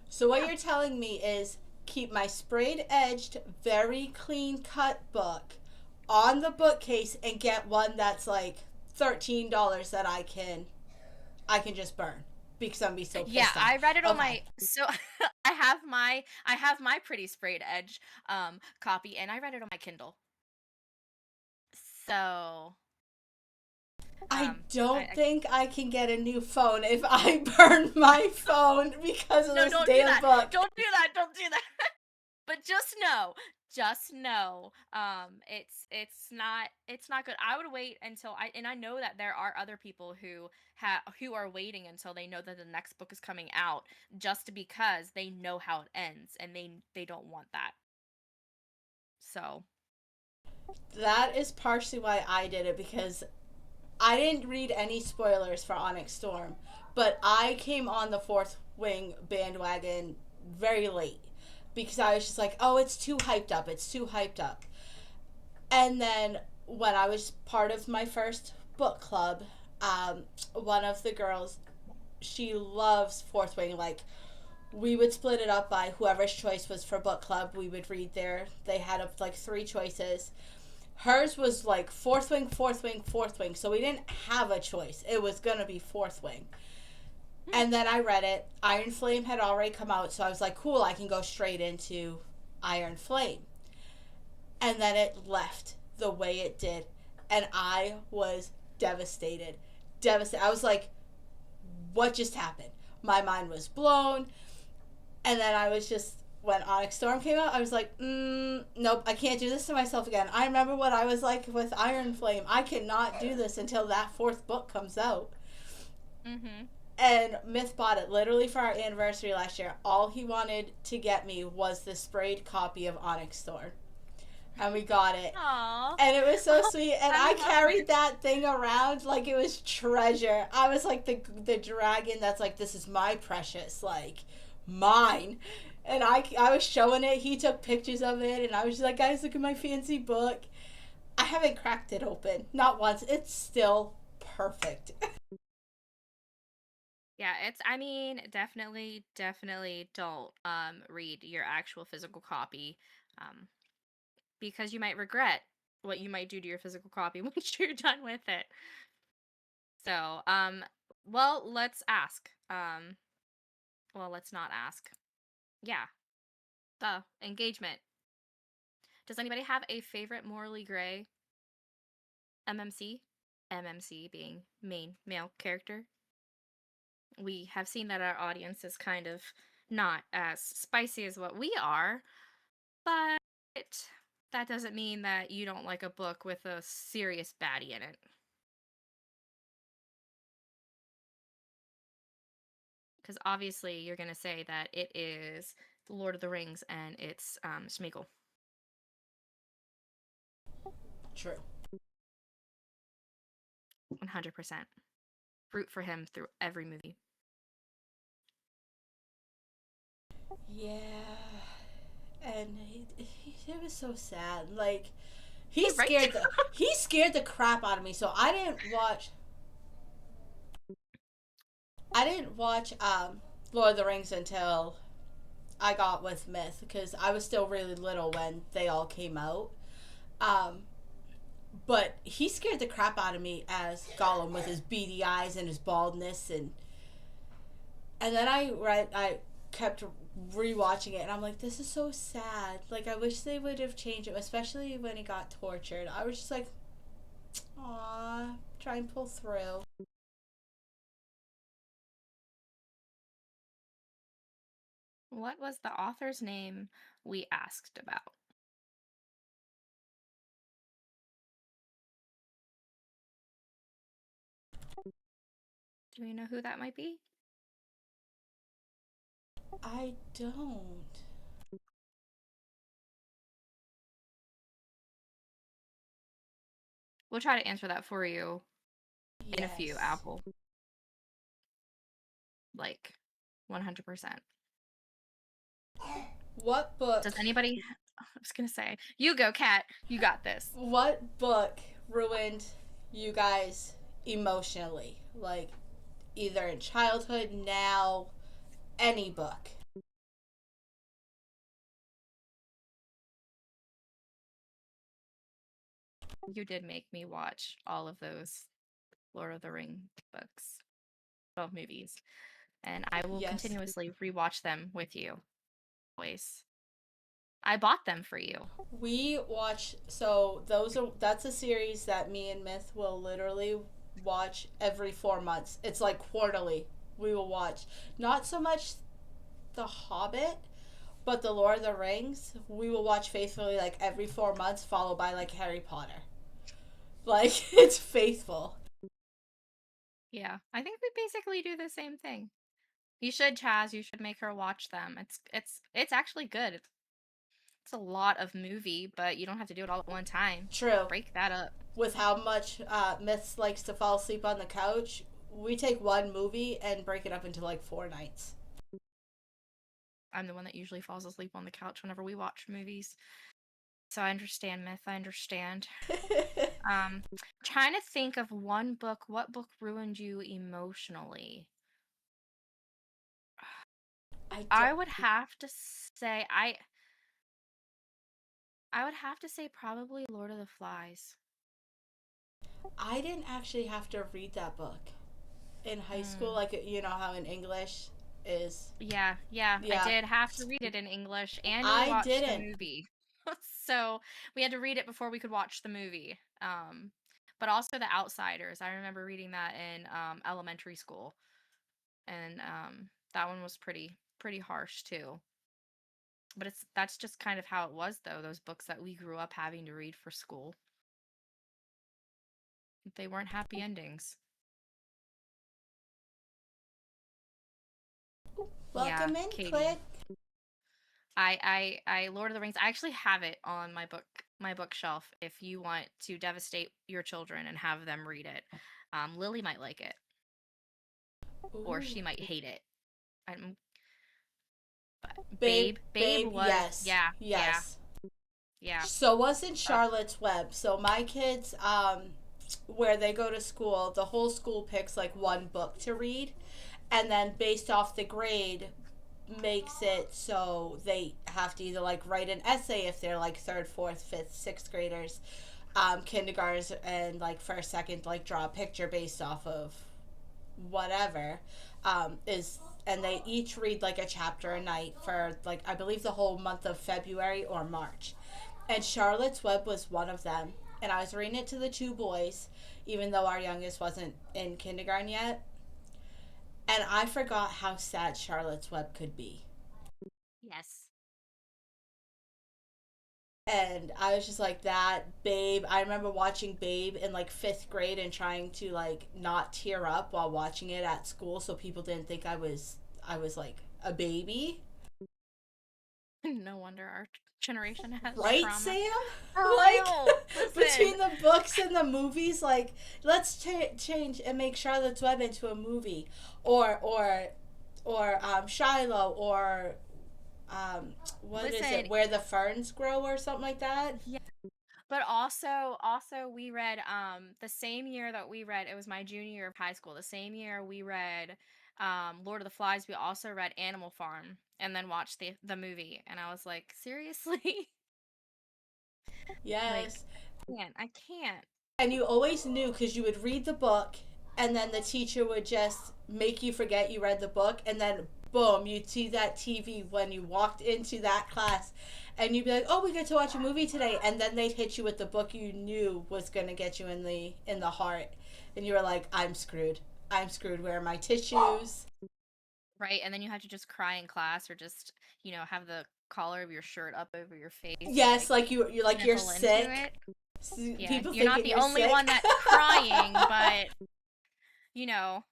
So what you're telling me is keep my sprayed edged, very clean cut book on the bookcase and get one that's like $13 that I can just burn because I'm be so pissed off. I read it on Okay. I have my pretty sprayed edge copy, and I read it on my Kindle. So I Um, don't think I can get a new phone if I burn my phone because of no, this don't do damn that. book. Don't do that. Don't do that. But just know, it's not good. I would wait until I know that there are other people who are waiting until they know that the next book is coming out, just because they know how it ends and they don't want that. So That is partially why I did it, because I didn't read any spoilers for Onyx Storm, but I came on the Fourth Wing bandwagon very late because I was just like, oh, it's too hyped up. It's too hyped up. And then when I was part of my first book club, one of the girls, she loves Fourth Wing. Like, we would split it up by whoever's choice was for book club. We would read there. They had like 3 choices. Hers was like Fourth Wing, Fourth Wing, Fourth Wing. So we didn't have a choice. It was going to be Fourth Wing. And then I read it. Iron Flame had already come out. So I was like, cool, I can go straight into Iron Flame. And then it left the way it did. And I was devastated. Devastated. I was like, what just happened? My mind was blown. And then I was just, when Onyx Storm came out, I was like, nope, I can't do this to myself again. I remember what I was like with Iron Flame. I cannot do this until that 4th book comes out. mm-hmm. And Myth bought it literally for our anniversary last year. All he wanted to get me was the sprayed copy of Onyx Storm. And we got it. Aww. And it was so sweet. And I love carried it. that thing around like it was treasure. I was like the dragon that's like, this is my precious, like, mine. And I was showing it. He took pictures of it. And I was just like, guys, look at my fancy book. I haven't cracked it open. Not once. It's still perfect. Yeah, I mean, definitely don't read your actual physical copy, um because you might regret what you might do to your physical copy once you're done with it. So, well, let's ask. Well, let's not ask. Yeah, the engagement. Does anybody have a favorite morally gray MMC? MMC being main male character. We have seen that our audience is kind of not as spicy as what we are, but that doesn't mean that you don't like a book with a serious baddie in it. Because obviously you're going to say that it is The Lord of the Rings and it's Smeagol. True. 100%. Root for him through every movie. Yeah. And it was so sad. Like, he Right? scared the crap out of me. So I didn't watch Lord of the Rings until I got with Myth, because I was still really little when they all came out. Um, but he scared the crap out of me as Gollum with his beady eyes and his baldness, and then I kept rewatching it, and I'm like, this is so sad. Like, I wish they would have changed it, especially when he got tortured. I was just like, aw, try and pull through. What was the author's name we asked about? Do we know who that might be? I don't. We'll try to answer that for you in a few, Yes. Apple. Like, 100%. What book? Does anybody... I was going to say, you go, Kat. You got this. What book ruined you guys emotionally? Like, either in childhood, now, any book. You did make me watch all of those Lord of the Ring books, 12 movies, and I will Yes. continuously rewatch them with you. Always. I bought them for you. We watch, that's a series that me and Myth will literally watch every 4 months. It's like quarterly. We will watch. Not so much The Hobbit, but The Lord of the Rings. We will watch faithfully like every 4 months, followed by like Harry Potter. Like, it's faithful. Yeah, I think we basically do the same thing. You should, Chaz. You should make her watch them. It's actually good. It's a lot of movie, but you don't have to do it all at one time. True. Break that up. With how much Myths likes to fall asleep on the couch, we take one movie and break it up into like 4 nights. I'm the one that usually falls asleep on the couch whenever we watch movies. So I understand, Myth. I understand. Trying to think of one book. What book ruined you emotionally? I would have to say I would have to say probably Lord of the Flies. I didn't actually have to read that book in high school, like you know how in English is. Yeah. I did have to read it in English, and we I watched the didn't. movie. So we had to read it before we could watch the movie. But also The Outsiders. I remember reading that in elementary school, and that one was pretty harsh too. But that's just kind of how it was, though. Those books that we grew up having to read for school, they weren't happy endings. Welcome in, Katie. Click. I Lord of the Rings. I actually have it on my bookshelf. If you want to devastate your children and have them read it, Lily might like it, or she might hate it. Babe was yes, yeah. So wasn't Charlotte's Web. So my kids, where they go to school, the whole school picks like one book to read, and then based off the grade, makes it so they have to either like write an essay if they're like third, fourth, fifth, sixth graders, kindergartners, and like first, second, like draw a picture based off of whatever, is and they each read like a chapter a night for like I believe the whole month of February or March. And Charlotte's Web was one of them. And I was reading it to the two boys, even though our youngest wasn't in kindergarten yet. And I forgot how sad Charlotte's Web could be. Yes. And I was just like that, Babe. I remember watching Babe in like fifth grade and trying to like not tear up while watching it at school so people didn't think I was like a baby. No wonder our generation has Right, trauma. Sam? Oh, like between the books and the movies, like let's change and make Charlotte's Web into a movie, or Shiloh, or what is it? Where the Ferns Grow, or something like that. Yeah. But also we read the same year that we read, it was my junior year of high school. The same year we read Lord of the Flies, we also read Animal Farm and then watched the movie, and I was like, seriously? Yes. Like, I can't. And you always knew because you would read the book and then the teacher would just make you forget you read the book, and then boom, you'd see that TV when you walked into that class, and you'd be like, oh, we get to watch a movie today, and then they'd hit you with the book you knew was going to get you in the heart, and you were like, I'm screwed, where are my tissues? Right, and then you have to just cry in class, or just, have the collar of your shirt up over your face. Yes, like you're sick. Yeah, people you're not the only sick. one that's crying, but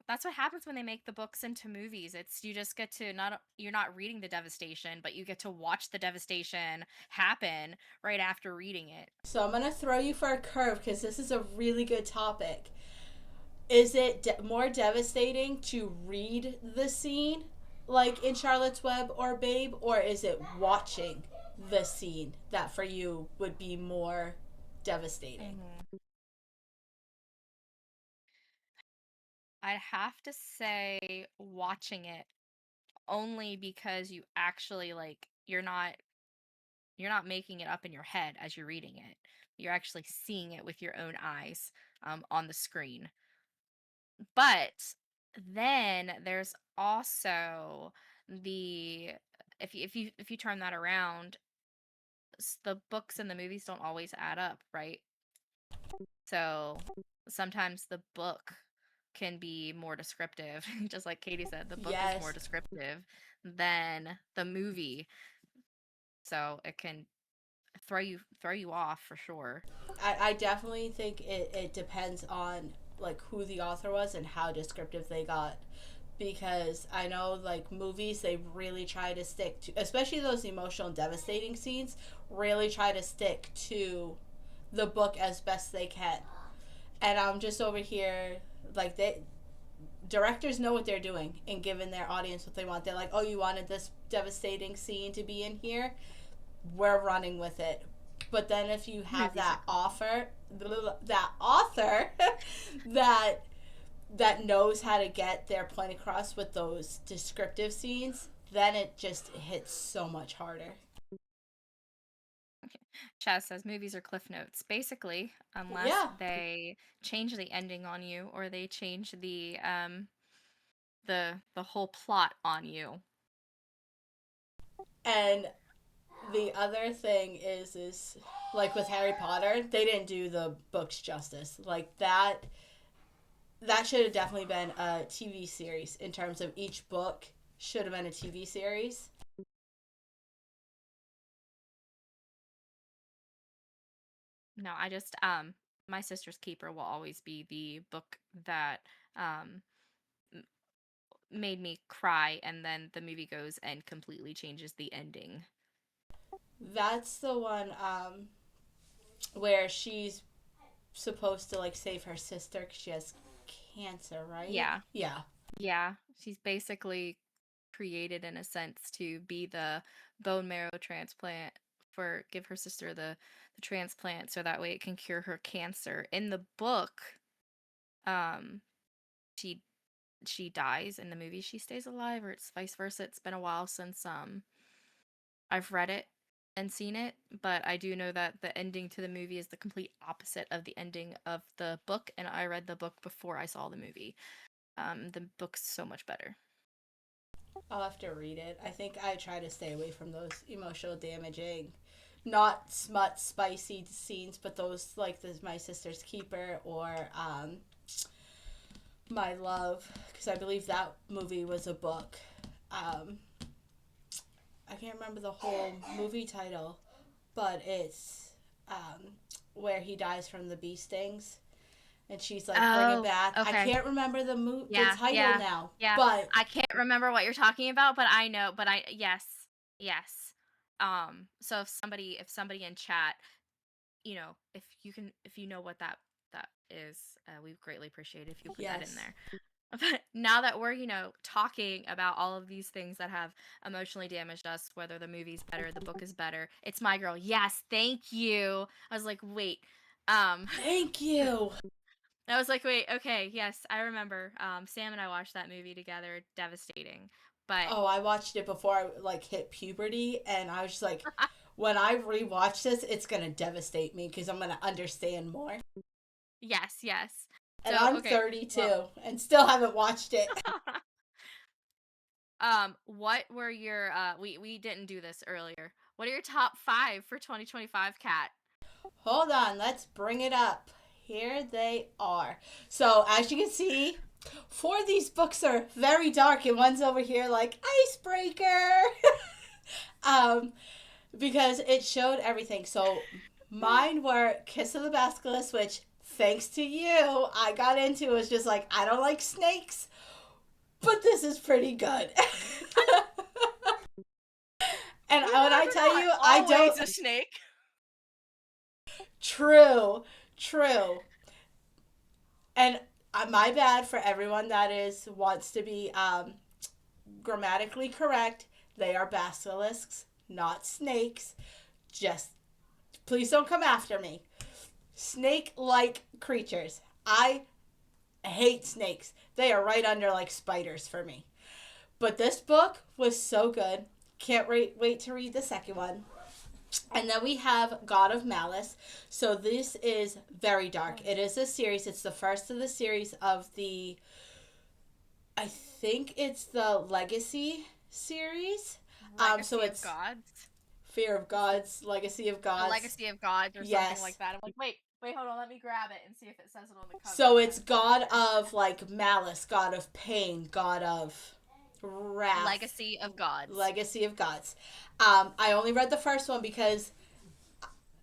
that's what happens when they make the books into movies. You just get to you're not reading the devastation, but you get to watch the devastation happen right after reading it. So I'm gonna throw you for a curve because this is a really good topic. Is it more devastating to read the scene like in Charlotte's Web or Babe, or is it watching the scene that for you would be more devastating? I'd have to say watching it, only because you actually you're not making it up in your head as you're reading it. You're actually seeing it with your own eyes on the screen. But then there's also if you turn that around, the books and the movies don't always add up, right? So sometimes the book can be more descriptive. Just like Katie said, the book is more Yes. descriptive than the movie, so it can throw you off for sure. I definitely think it depends on like who the author was and how descriptive they got, because I know like movies they really try to stick to, especially those emotional and devastating scenes, really try to stick to the book as best they can. And I'm just over here like they directors know what they're doing and giving their audience what they want. They're like, "Oh, you wanted this devastating scene to be in here? We're running with it." But then if you have Movies are that author that knows how to get their point across with those descriptive scenes, then it just hits so much harder. Chaz says movies are cliff notes. Basically, unless Yeah. they change the ending on you or they change the whole plot on you. And the other thing is like with Harry Potter, they didn't do the books justice. Like that should have definitely been a TV series in terms of each book should have been a TV series. No, I just My Sister's Keeper will always be the book that um m- made me cry, and then the movie goes and completely changes the ending. That's the one where she's supposed to like save her sister because she has cancer, right? Yeah. Yeah. Yeah, she's basically created in a sense to be the bone marrow transplant for give her sister the transplant so that way it can cure her cancer. In the book, um she she dies. In the movie she stays alive, or it's vice versa. It's been a while since I've read it and seen it, but I do know that the ending to the movie is the complete opposite of the ending of the book, and I read the book before I saw the movie. The book's so much better. I'll have to read it. I think I try to stay away from those emotional damaging, not smut spicy scenes, but those like this My Sister's Keeper or My Love, because I believe that movie was a book. Um, I can't remember the whole movie title, but it's where he dies from the bee stings, and she's like, "Bring him Oh, back." I okay. can't remember the Yeah, title yeah, now, yeah. but I can't remember what you're talking about, but I know, but I yes, yes. So if somebody in chat, if you know what that is, we greatly appreciate it if you put that in yes, there. But now that we're, talking about all of these things that have emotionally damaged us, whether the movie's better, the book is better, it's My Girl. Yes, thank you. I was like, wait. thank you. I was like, wait, okay, yes, I remember. Sam and I watched that movie together. Devastating. But Oh, I watched it before I like hit puberty, and I was just like, when I rewatch this, it's gonna devastate me because I'm gonna understand more. yes, yes. And So, I'm okay. 32 Well, and still haven't watched it. what were your we didn't do this earlier. What are your top 5 for 2025, Kat? Hold on, let's bring it up. Here they are. So, as you can see, 4 of these books are very dark, and one's over here like icebreaker. um, because it showed everything. So, mine were Kiss of the Basilisk, which, thanks to you, I got into. It was just like, I don't like snakes, but this is pretty good. And when I tell you, I don't. A snake. True, true. And my bad for everyone that is wants to be grammatically correct. They are basilisks, not snakes. Just please don't come after me. Snake-like creatures. I hate snakes. They are right under like spiders for me. But this book was so good. Can't wait to read the second one. And then we have God of Malice. So this is very dark. It is a series. It's the first of the series of the, I think it's the Legacy series. Legacy So of it's Gods. Fear of Gods, Legacy of A Gods. Legacy of Gods or Yes. something like that. I'm like, wait, hold on, let me grab it and see if it says it on the cover. So it's God of like malice, God of pain, God of wrath. Legacy of Gods. Legacy of Gods. I only read the first one because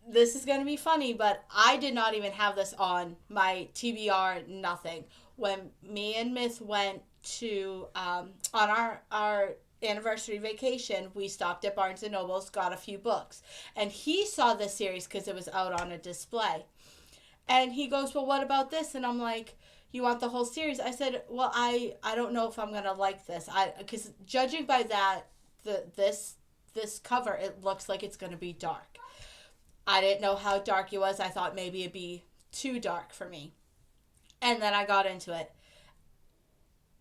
this is going to be funny, but I did not even have this on my TBR, nothing. When me and Myth went to, on our anniversary vacation, we stopped at Barnes & Noble's, got a few books. And he saw this series because it was out on a display. And he goes, well, what about this? And I'm like, you want the whole series? I said, well, I don't know if I'm going to like this. Because judging by that, this cover, it looks like it's going to be dark. I didn't know how dark it was. I thought maybe it'd be too dark for me. And then I got into it.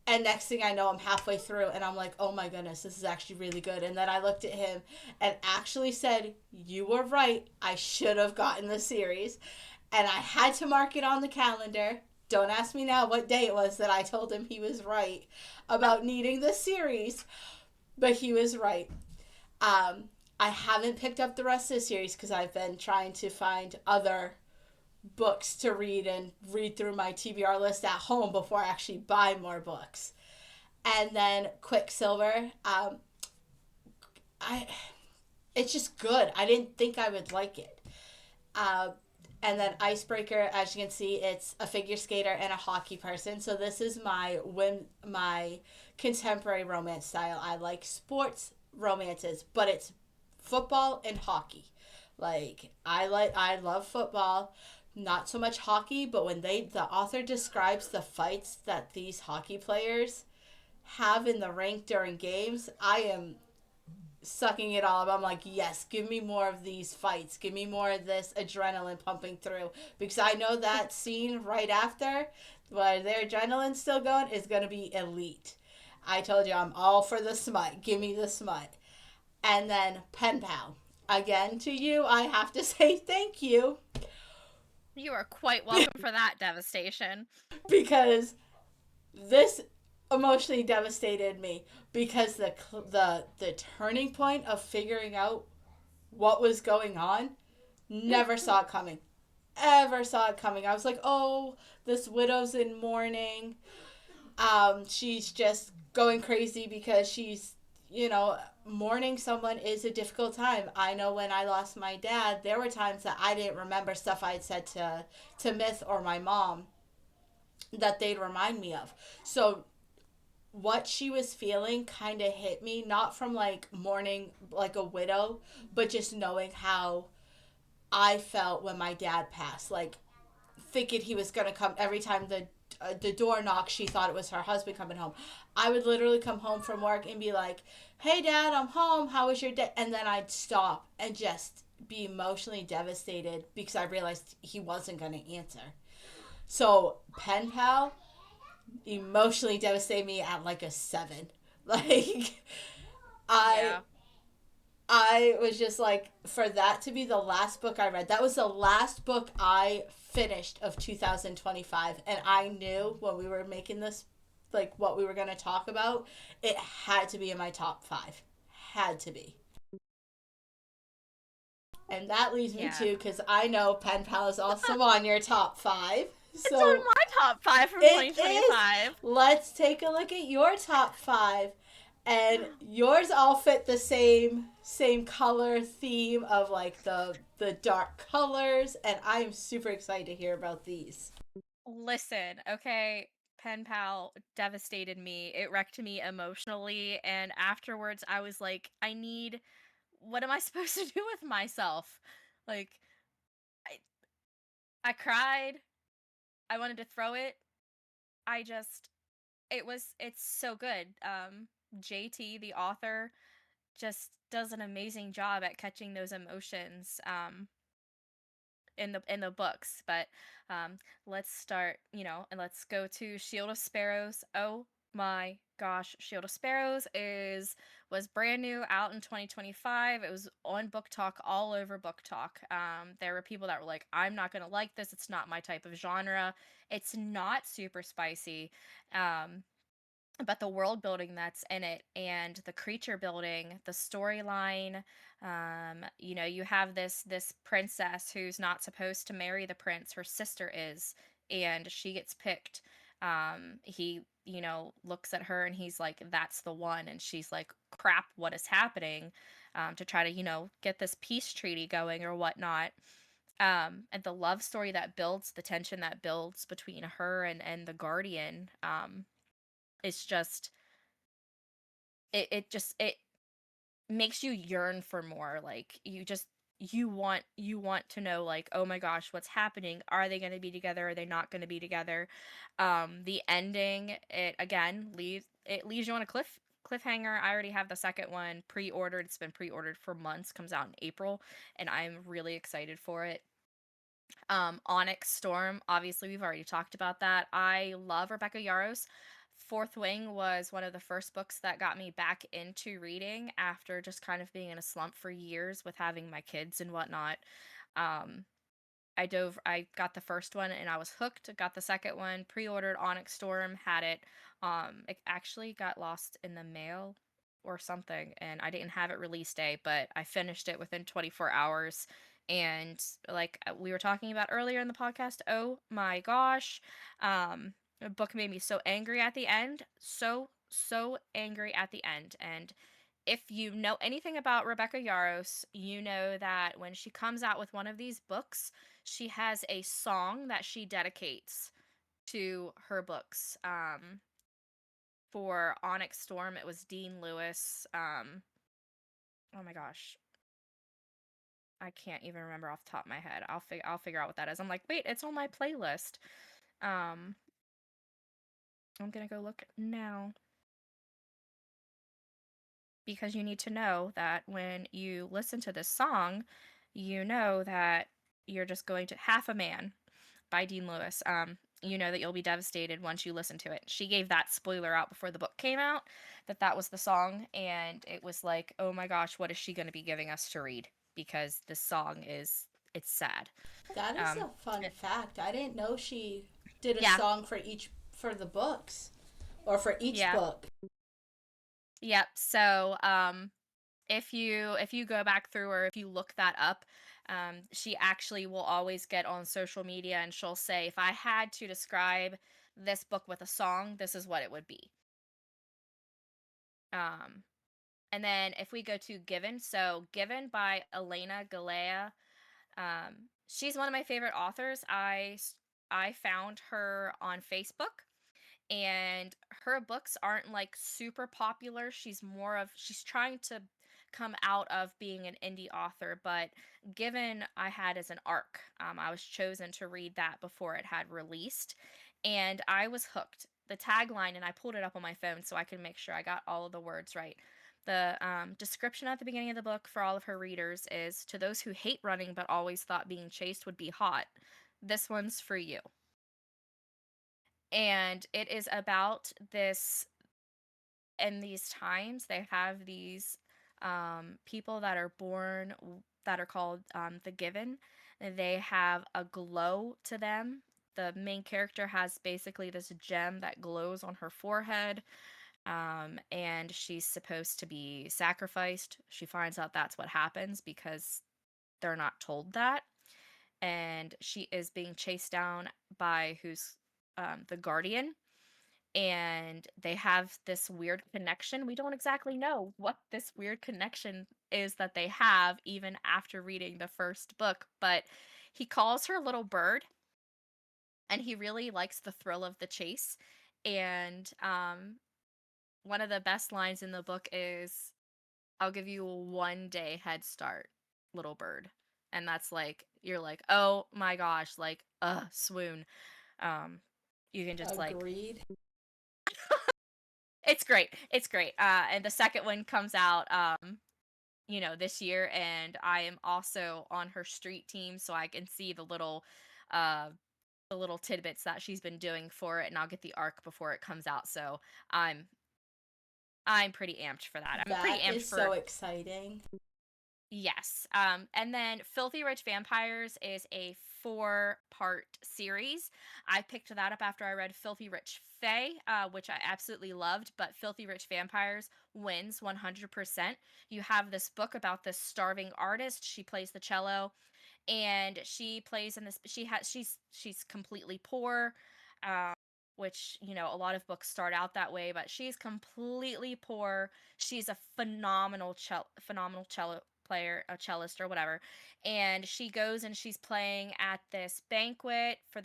And next thing I know, I'm halfway through and I'm like, oh my goodness, this is actually really good. And then I looked at him and actually said, you were right. I should have gotten the series. And I had to mark it on the calendar. Don't ask me now what day it was that I told him he was right about needing the series. But he was right. I haven't picked up the rest of the series because I've been trying to find other books to read and read through my TBR list at home before I actually buy more books. And then Quicksilver, it's just good. I didn't think I would like it. And then Icebreaker, as you can see, it's a figure skater and a hockey person. So this is my contemporary romance style. I like sports romances, but it's football and hockey. Like I love football, not so much hockey, but when the author describes the fights that these hockey players have in the rink during games, I am sucking it all up. I'm like, yes, give me more of these fights. Give me more of this adrenaline pumping through. Because I know that scene right after where their adrenaline's still going is going to be elite. I told you, I'm all for the smut. Give me the smut. And then Pen Pal. Again, to you, I have to say thank you. You are quite welcome for that devastation. Because this emotionally devastated me because the turning point of figuring out what was going on, never saw it coming. Ever saw it coming. I was like, oh, this widow's in mourning. She's just going crazy because she's, mourning someone is a difficult time. I know when I lost my dad, there were times that I didn't remember stuff I had said to Myth or my mom that they'd remind me of. So what she was feeling kind of hit me, not from like mourning like a widow, but just knowing how I felt when my dad passed. Like thinking he was going to come every time the door knocked, she thought it was her husband coming home. I would literally come home from work and be like, hey Dad, I'm home, how was your day? And then I'd stop and just be emotionally devastated because I realized he wasn't going to answer. So Pen Pal emotionally devastated me at like a 7. Like I was just like, for that to be the last book I read, that was the last book I finished of 2025. And I knew when we were making this, like what we were going to talk about, it had to be in my top 5. Had to be. And that leads me to, because I know Pen Pal is also on your top 5. So it's on my top 5 from 2025. Let's take a look at your top 5. And yours all fit the same color theme of like the dark colors, and I am super excited to hear about these. Listen, okay, Pen Pal devastated me. It wrecked me emotionally, and afterwards I was like, what am I supposed to do with myself? Like, I cried. I wanted to throw it. It's so good. JT, the author, just does an amazing job at catching those emotions in the books. But let's start, and let's go to Shield of Sparrows. Oh my gosh, Shield of Sparrows was brand new, out in 2025. It was on Book Talk, all over Book Talk. There were people that were like, I'm not gonna like this, it's not my type of genre. It's not super spicy. but the world building that's in it and the creature building, the storyline, you have this princess who's not supposed to marry the prince, her sister is, and she gets picked. He, looks at her and he's like, that's the one, and she's like, crap, what is happening? To try to, get this peace treaty going or whatnot. And the love story that builds, the tension that builds between her and the guardian, it's just it makes you yearn for more. Like, you want to know, like, oh my gosh, what's happening? Are they going to be together? Are they not going to be together? The ending, it again leaves you on a cliffhanger. I already have the second one pre-ordered. It's been pre-ordered for months, comes out in April, and I'm really excited for it. Onyx Storm, obviously we've already talked about that. I love Rebecca Yarros. Fourth Wing was one of the first books that got me back into reading after just kind of being in a slump for years with having my kids and whatnot. Um, I got the first one and I was hooked. Got the second one, pre-ordered Onyx Storm, had it. It actually got lost in the mail or something, and I didn't have it release day, but I finished it within 24 hours. And like we were talking about earlier in the podcast, oh my gosh, the book made me so angry at the end, so angry at the end. And if you know anything about Rebecca Yarros, you know that when she comes out with one of these books, she has a song that she dedicates to her books. For Onyx Storm, it was Dean Lewis. Oh my gosh, I can't even remember off the top of my head. I'll figure out what that is. I'm like, wait, it's on my playlist. Um, I'm gonna go look now, because you need to know that when you listen to this song, you know that you're just going to Half a Man by Dean Lewis. You know that you'll be devastated once you listen to it. She gave that spoiler out before the book came out, that was the song, and it was like, oh my gosh, what is she going to be giving us to read? Because this song it's sad. That is Um, a fun it- fact. I didn't know she did a yeah, song for the books or for each yeah, book. yep. So, if you go back through, or if you look that up, she actually will always get on social media and she'll say, if I had to describe this book with a song, this is what it would be. Um, and then if we go to Given, so Given by Elena Galea, she's one of my favorite authors. I found her on Facebook, and her books aren't like super popular. She's trying to come out of being an indie author, but Given I had as an arc. I was chosen to read that before it had released, and I was hooked. The tagline, and I pulled it up on my phone so I can make sure I got all of the words right. The description at the beginning of the book for all of her readers is, to those who hate running but always thought being chased would be hot, this one's for you. And it is about this, in these times they have these people that are born, that are called the Given. They have a glow to them. The main character has basically this gem that glows on her forehead, and she's supposed to be sacrificed. She finds out that's what happens because they're not told that, and she is being chased down by who's the guardian, and they have this weird connection. We don't exactly know what this weird connection is that they have even after reading the first book, but he calls her little bird, and he really likes the thrill of the chase. And one of the best lines in the book is, I'll give you a 1 day head start, little bird. And that's like, you're like, oh my gosh, like, swoon. Um, you can just like, Agreed. it's great. It's great. And the second one comes out, this year, and I am also on her street team, so I can see uh, the little tidbits that she's been doing for it, and I'll get the arc before it comes out. So I'm I'm pretty amped for that. I'm pretty That amped is for so exciting. Yes. And then Filthy Rich Vampires is a 4-part series. I picked that up after I read Filthy Rich Fae, which I absolutely loved, but Filthy Rich Vampires wins 100%. You have this book about this starving artist. She plays the cello, and she plays in this she's completely poor, uh, which, a lot of books start out that way, but she's completely poor. She's a phenomenal cello player, a cellist or whatever, and she goes and she's playing at this banquet for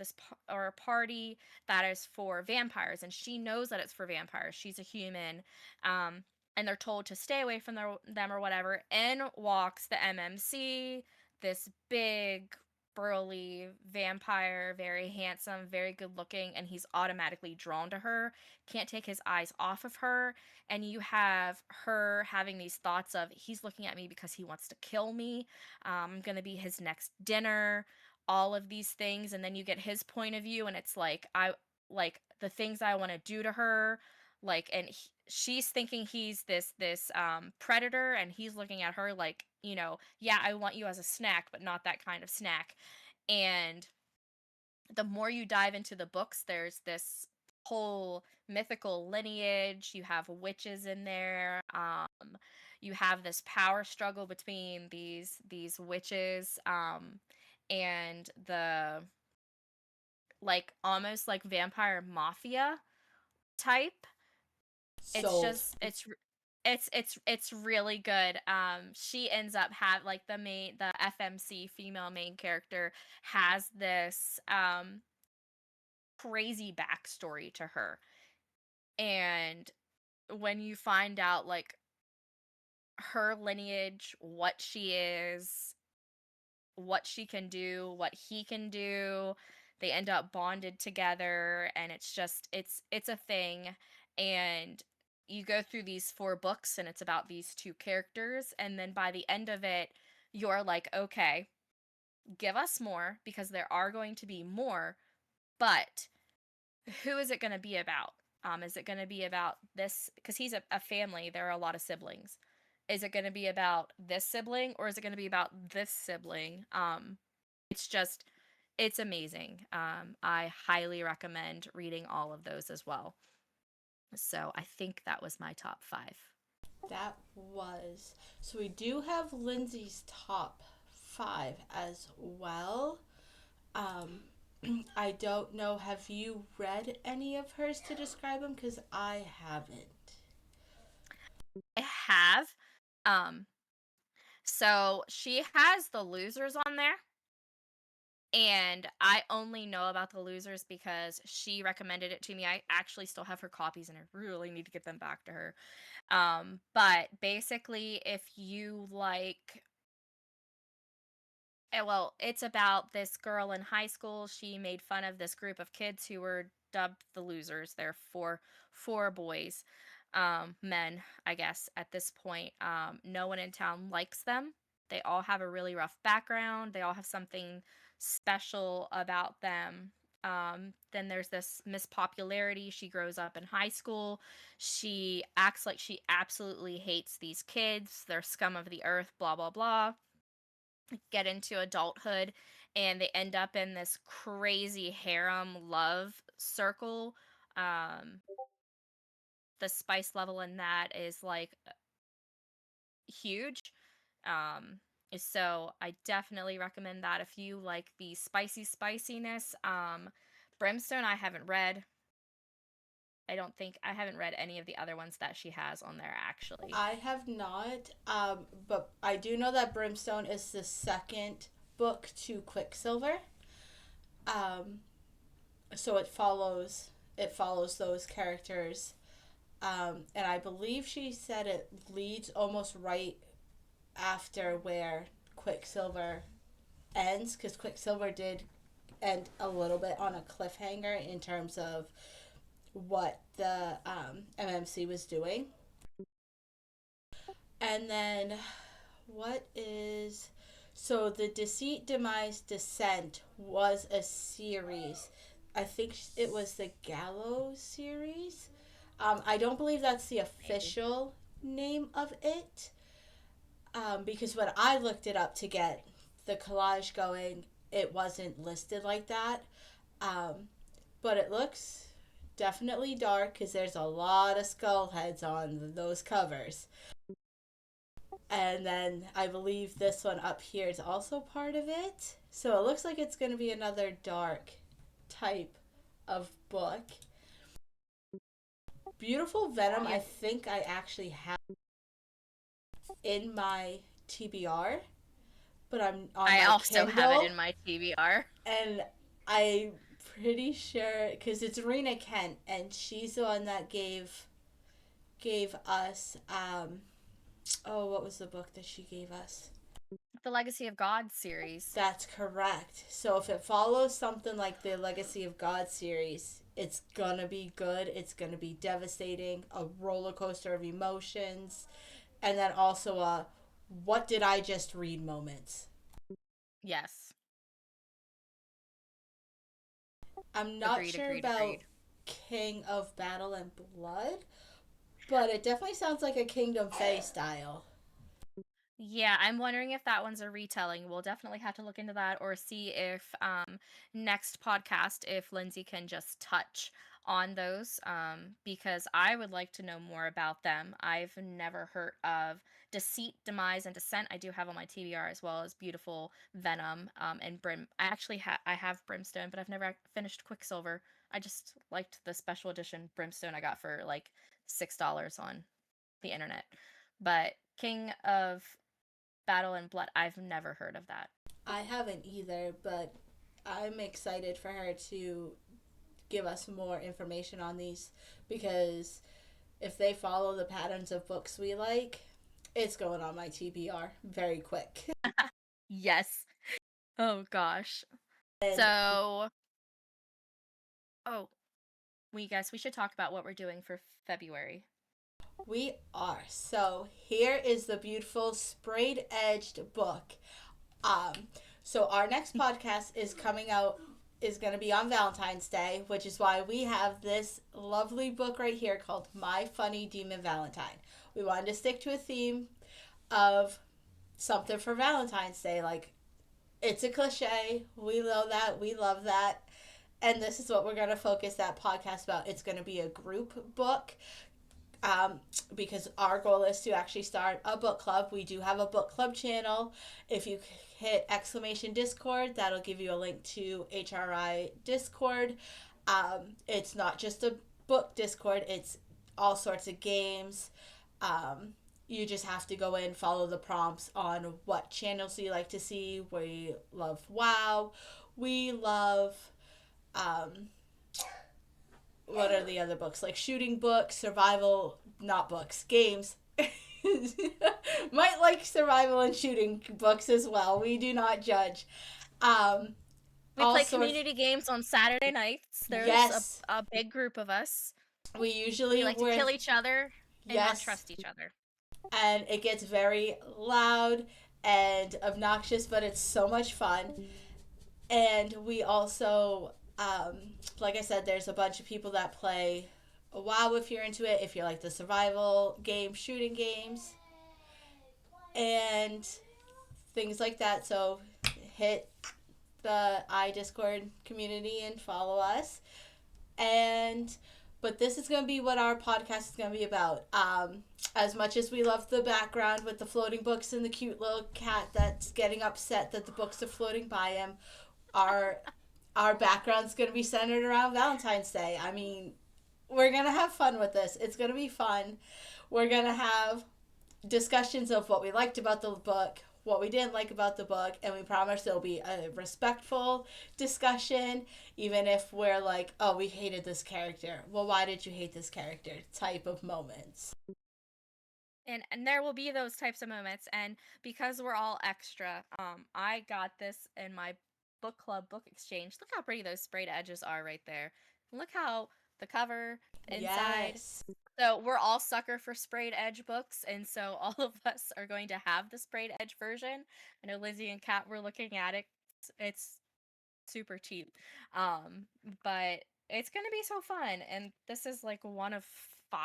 or a party that is for vampires, and she knows that it's for vampires. She's a human, um and they're told to stay away from them or whatever. In walks the MMC, this big, burly vampire, very handsome, very good looking, and he's automatically drawn to her, can't take his eyes off of her. And you have her having these thoughts of, he's looking at me because he wants to kill me. I'm going to be his next dinner, all of these things. And then you get his point of view, and it's like, like the things I want to do to her. Like, and she's thinking he's this predator, and he's looking at her like, yeah, I want you as a snack, but not that kind of snack. And the more you dive into the books, there's this whole mythical lineage. You have witches in there. You have this power struggle between these witches, and the, like, almost like vampire mafia type. It's Sold. just it's really good. She ends up like the FMC female main character has this crazy backstory to her. And when you find out, like, her lineage, what she is, what she can do, what he can do, they end up bonded together, and it's a thing. And you go through these 4 books, and it's about these 2 characters, and then by the end of it, you're like, okay, give us more, because there are going to be more, but who is it going to be about? Is it going to be about this, because he's a family, there are a lot of siblings. Is it going to be about this sibling, or is it going to be about this sibling? It's just, it's amazing. I highly recommend reading all of those as well. So I think that was my top 5. That was. So we do have Lindsay's top 5 as well. Um, I don't know. Have you read any of hers to describe them? Because I haven't. I have. Um, so she has the losers on there, and I only know about the losers because she recommended it to me. I actually still have her copies, and I really need to get them back to her. But basically, if you like, well, it's about this girl in high school. She made fun of this group of kids who were dubbed the losers. They're four boys, men, I guess, at this point. No one in town likes them. They all have a really rough background. They all have something special about them. Then there's this Miss Popularity. She grows up in high school. She acts like she absolutely hates these kids. They're scum of the earth, blah, blah, blah. Get into adulthood, and they end up in this crazy harem love circle. Um, the spice level in that is like huge. Um, so I definitely recommend that if you like the spiciness. Brimstone, I haven't read. I haven't read any of the other ones that she has on there, actually. I have not, but I do know that Brimstone is the second book to Quicksilver. Um, so it follows those characters, and I believe she said it leads almost right after where Quicksilver ends, because Quicksilver did end a little bit on a cliffhanger in terms of what the MMC was doing. And then what is. So the Deceit, Demise, Descent was a series. I think it was the Gallows series. I don't believe that's the Maybe. official name of it. because when I looked it up to get the collage going, it wasn't listed like that. Um, but it looks definitely dark because there's a lot of skull heads on those covers. And then I believe this one up here is also part of it. So it looks like it's going to be another dark type of book. Beautiful Venom, I think I actually have in my TBR, but I'm on I my also have it Kindle, in my TBR. and I'm pretty sure because it's Rena Kent, and she's the one that gave us oh, what was the book that she gave us? The Legacy of God series. That's correct. So if it follows something like the Legacy of God series, it's gonna be good. It's gonna be devastating, a roller coaster of emotions, and then also a what did I just read moments. Yes. I'm not sure about King of Battle and Blood, but it definitely sounds like a Kingdom Fae style. Yeah, I'm wondering if that one's a retelling. We'll definitely have to look into that or see if next podcast if Lindsay can just touch on those because I would like to know more about them. I've never heard of Deceit, Demise, and Descent. I do have on my TBR as well as Beautiful Venom and Brim. I have Brimstone, but I've never finished Quicksilver. I just liked the special edition Brimstone I got for like $6 on the internet. But King of Battle and Blood. I've never heard of that. I haven't either, but I'm excited for her to give us more information on these because if they follow the patterns of books we like, it's going on my TBR very quick. Yes. Oh gosh. And So, oh, we should talk about what we're doing for February. we are. So here is the beautiful sprayed edged book. Um, so our next podcast is coming out is going to be on Valentine's Day, which is why we have this lovely book right here called My Funny Demon Valentine. We wanted to stick to a theme of something for Valentine's Day. Like, it's a cliche. We know that. We love that. And this is what we're going to focus that podcast about. It's going to be a group book because our goal is to actually start a book club. We do have a book club channel. If you hit exclamation Discord, that'll give you a link to HRI Discord. It's not just a book Discord, it's all sorts of games. You just have to go in, follow the prompts on what channels you like to see. We love WoW. We love what are the other books? Like shooting books, survival, not books, games. Might like survival and shooting books as well. We do not judge. We play community games on Saturday nights. There's yes, a big group of us. we usually like to kill each other and yes, not trust each other. And it gets very loud and obnoxious, but it's so much fun. And we also, like I said, there's a bunch of people that play WoW if you're into it, if you like the survival game, shooting games, and things like that. So hit the iDiscord community and follow us. But this is going to be what our podcast is going to be about. As much as we love the background with the floating books and the cute little cat that's getting upset that the books are floating by him, our background's going to be centered around Valentine's Day. I mean, we're going to have fun with this. It's going to be fun. We're going to have discussions of what we liked about the book, what we didn't like about the book, and we promise there'll be a respectful discussion, even if we're like, oh, we hated this character. Well, why did you hate this character? Type of moments. And there will be those types of moments, and because we're all extra, I got this in my book club book exchange. Look how pretty those sprayed edges are right there. Look how the cover inside. Yes. So we're all sucker for sprayed edge books, and so all of us are going to have the sprayed edge version. I know Lizzie and Kat were looking at it. It's super cheap. But it's gonna be so fun, and this is like one of 5.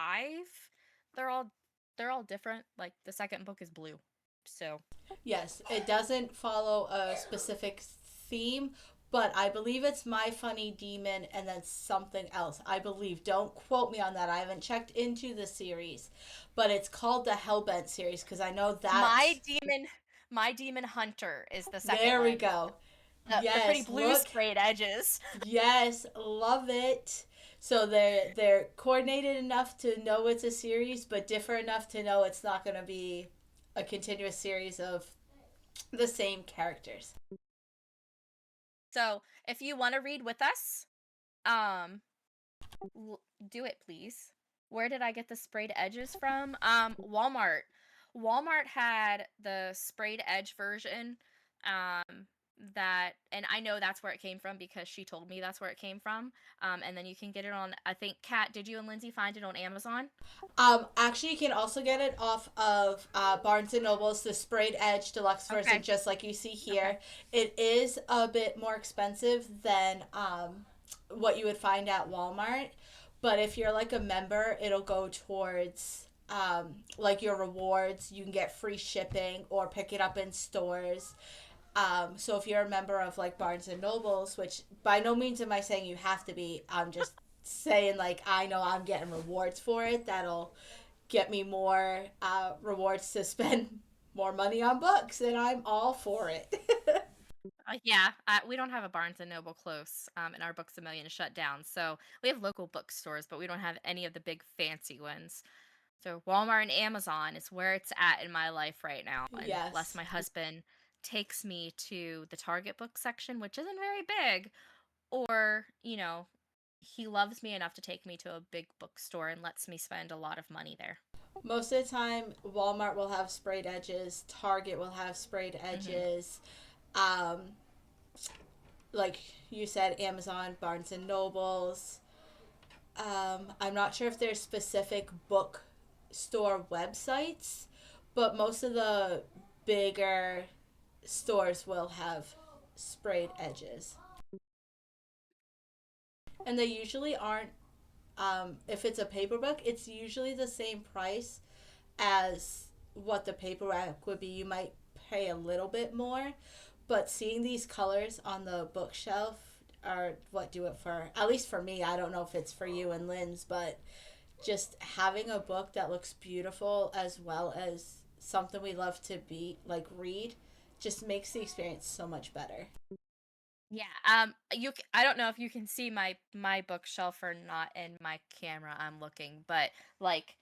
They're all they're all different. Like the second book is blue. So Yes, it doesn't follow a specific theme, but I believe it's My Funny Demon and then something else. I believe. Don't quote me on that. I haven't checked into the series, but it's called the Hellbent series because I know my that's. demon, my demon hunter is the second There we one. go. The pretty Yes, blue look. sprayed edges. Yes, love it. So they're coordinated enough to know it's a series, but different enough to know it's not going to be a continuous series of the same characters. So if you want to read with us, um, do it please. Where did I get the sprayed edges from? Walmart. Walmart had the sprayed edge version. Um, that, and I know that's where it came from because she told me that's where it came from. And then you can get it on. I think Kat, did you and Lindsay find it on Amazon? Actually, you can also get it off of Barnes and Nobles, the sprayed edge deluxe version, Okay. just like you see Okay. here. It is a bit more expensive than what you would find at Walmart, but if you're like a member, it'll go towards like your rewards. You can get free shipping or pick it up in stores. So if you're a member of like Barnes and Nobles, which by no means am I saying you have to be, I'm just saying like I know I'm getting rewards for it. That'll get me more rewards to spend more money on books, and I'm all for it. Yeah, we don't have a Barnes and Noble close, and our Books a Million is shut down. So we have local bookstores, but we don't have any of the big fancy ones. So Walmart and Amazon is where it's at in my life right now, unless Yes. my husband takes me to the Target book section, which isn't very big, or, he loves me enough to take me to a big bookstore and lets me spend a lot of money there. Most of the time, Walmart will have sprayed edges. Target will have sprayed Hmm. edges. Um, like you said, Amazon, Barnes and Nobles. I'm not sure if there's specific bookstore websites, but most of the bigger stores will have sprayed edges. And they usually aren't, if it's a paper book, it's usually the same price as what the paperback would be. You might pay a little bit more, but seeing these colors on the bookshelf are what do it for, at least for me. I don't know if it's for you and Lynn's, but just having a book that looks beautiful as well as something we love to be like read just makes the experience so much better. Yeah, I don't know if you can see my bookshelf or not in my camera. I'm looking, but like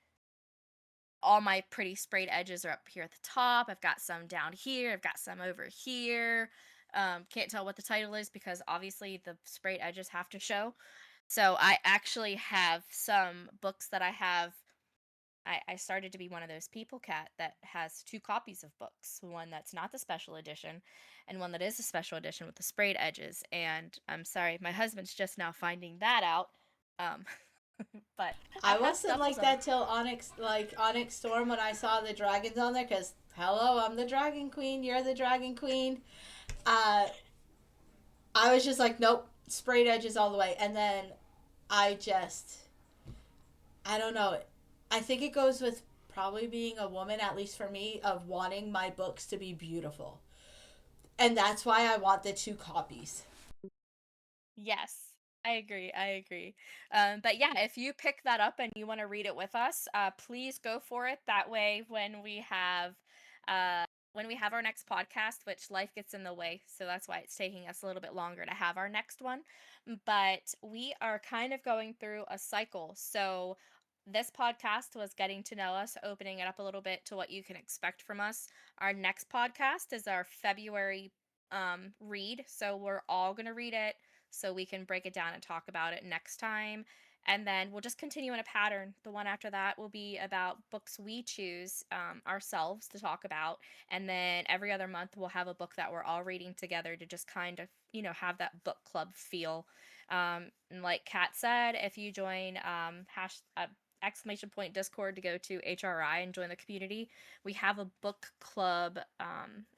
all my pretty sprayed edges are up here at the top. I've got some down here. I've got some over here. Can't tell what the title is because obviously the sprayed edges have to show. So I actually have some books that I have. I started to be one of those people, Cat, that has two copies of books, one that's not the special edition and one that is a special edition with the sprayed edges. And I'm sorry, my husband's just now finding that out. Um, but I I have wasn't stuff like that till Onyx Storm when I saw the dragons on there. Cause hello, I'm the dragon queen. You're the dragon queen. Uh, I was just like, nope, sprayed edges all the way. And then I just, I don't know. I think it goes with probably being a woman, at least for me, of wanting my books to be beautiful. And that's why I want the two copies. Yes, I agree. I agree. But yeah, if you pick that up and you want to read it with us, please go for it. That way, when we have our next podcast, which life gets in the way, so that's why it's taking us a little bit longer to have our next one. But we are kind of going through a cycle. So this podcast was getting to know us, opening it up a little bit to what you can expect from us. Our next podcast is our February read, so we're all gonna read it so we can break it down and talk about it next time. And then we'll just continue in a pattern. The one after that will be about books we choose ourselves to talk about. And then every other month, we'll have a book that we're all reading together to just kind of, have that book club feel. And like Kat said, if you join exclamation point Discord to go to HRI and join the community, we have a book club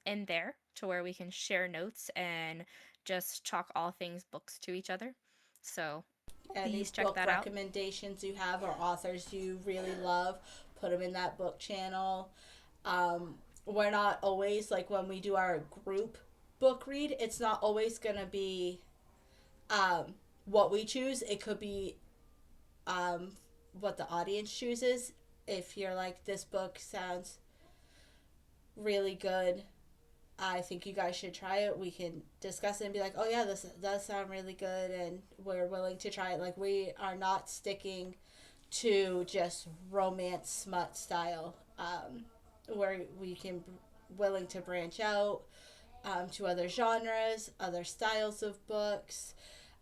in there to where we can share notes and just talk all things books to each other. So Any please check book that out. recommendations you have or authors you really love, put them in that book channel. we're not always, like, when we do our group book read, it's not always going to be what we choose. It could be what the audience chooses. If you're like, this book sounds really good, I think you guys should try it, we can discuss it and be like, oh yeah, this does sound really good and we're willing to try it. Like, we are not sticking to just romance smut style, where we can willing to branch out to other genres, other styles of books.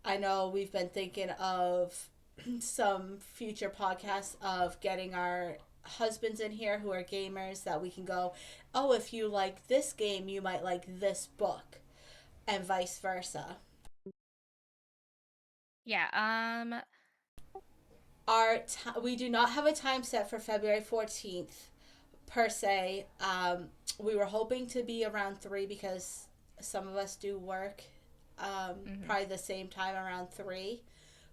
I know we've been thinking of some future podcasts of getting our husbands in here who are gamers, that we can go, oh, if you like this game, you might like this book, and vice versa. Yeah. We do not have a time set for February 14th per se. We were hoping to be around 3 because some of us do work probably the same time, around 3,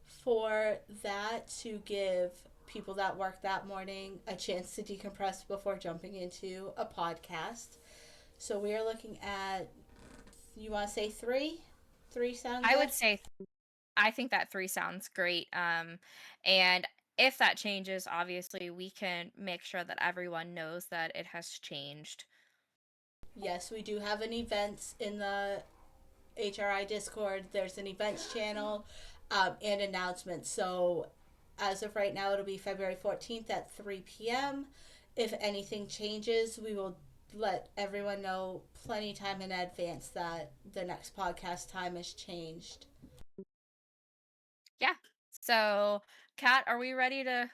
for that, to give people that work that morning a chance to decompress before jumping into a podcast. So we are looking at, you want to say 3? 3 sound good? I would say I think that 3 sounds great. And if that changes, obviously we can make sure that everyone knows that it has changed. Yes, we do have an event in the HRI Discord. There's an events channel and announcements. So as of right now, it'll be February 14th at 3 p.m. If anything changes, we will let everyone know plenty time in advance that the next podcast time has changed. Yeah. So, Kat, are we ready to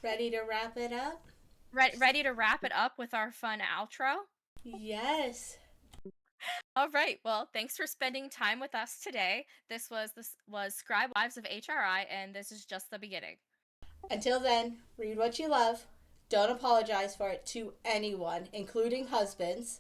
Ready to wrap it up? ready to wrap it up with our fun outro? Yes. All right. Well, thanks for spending time with us today. This was Scribe Wives of HRI, and this is just the beginning. Until then, read what you love. Don't apologize for it to anyone, including husbands.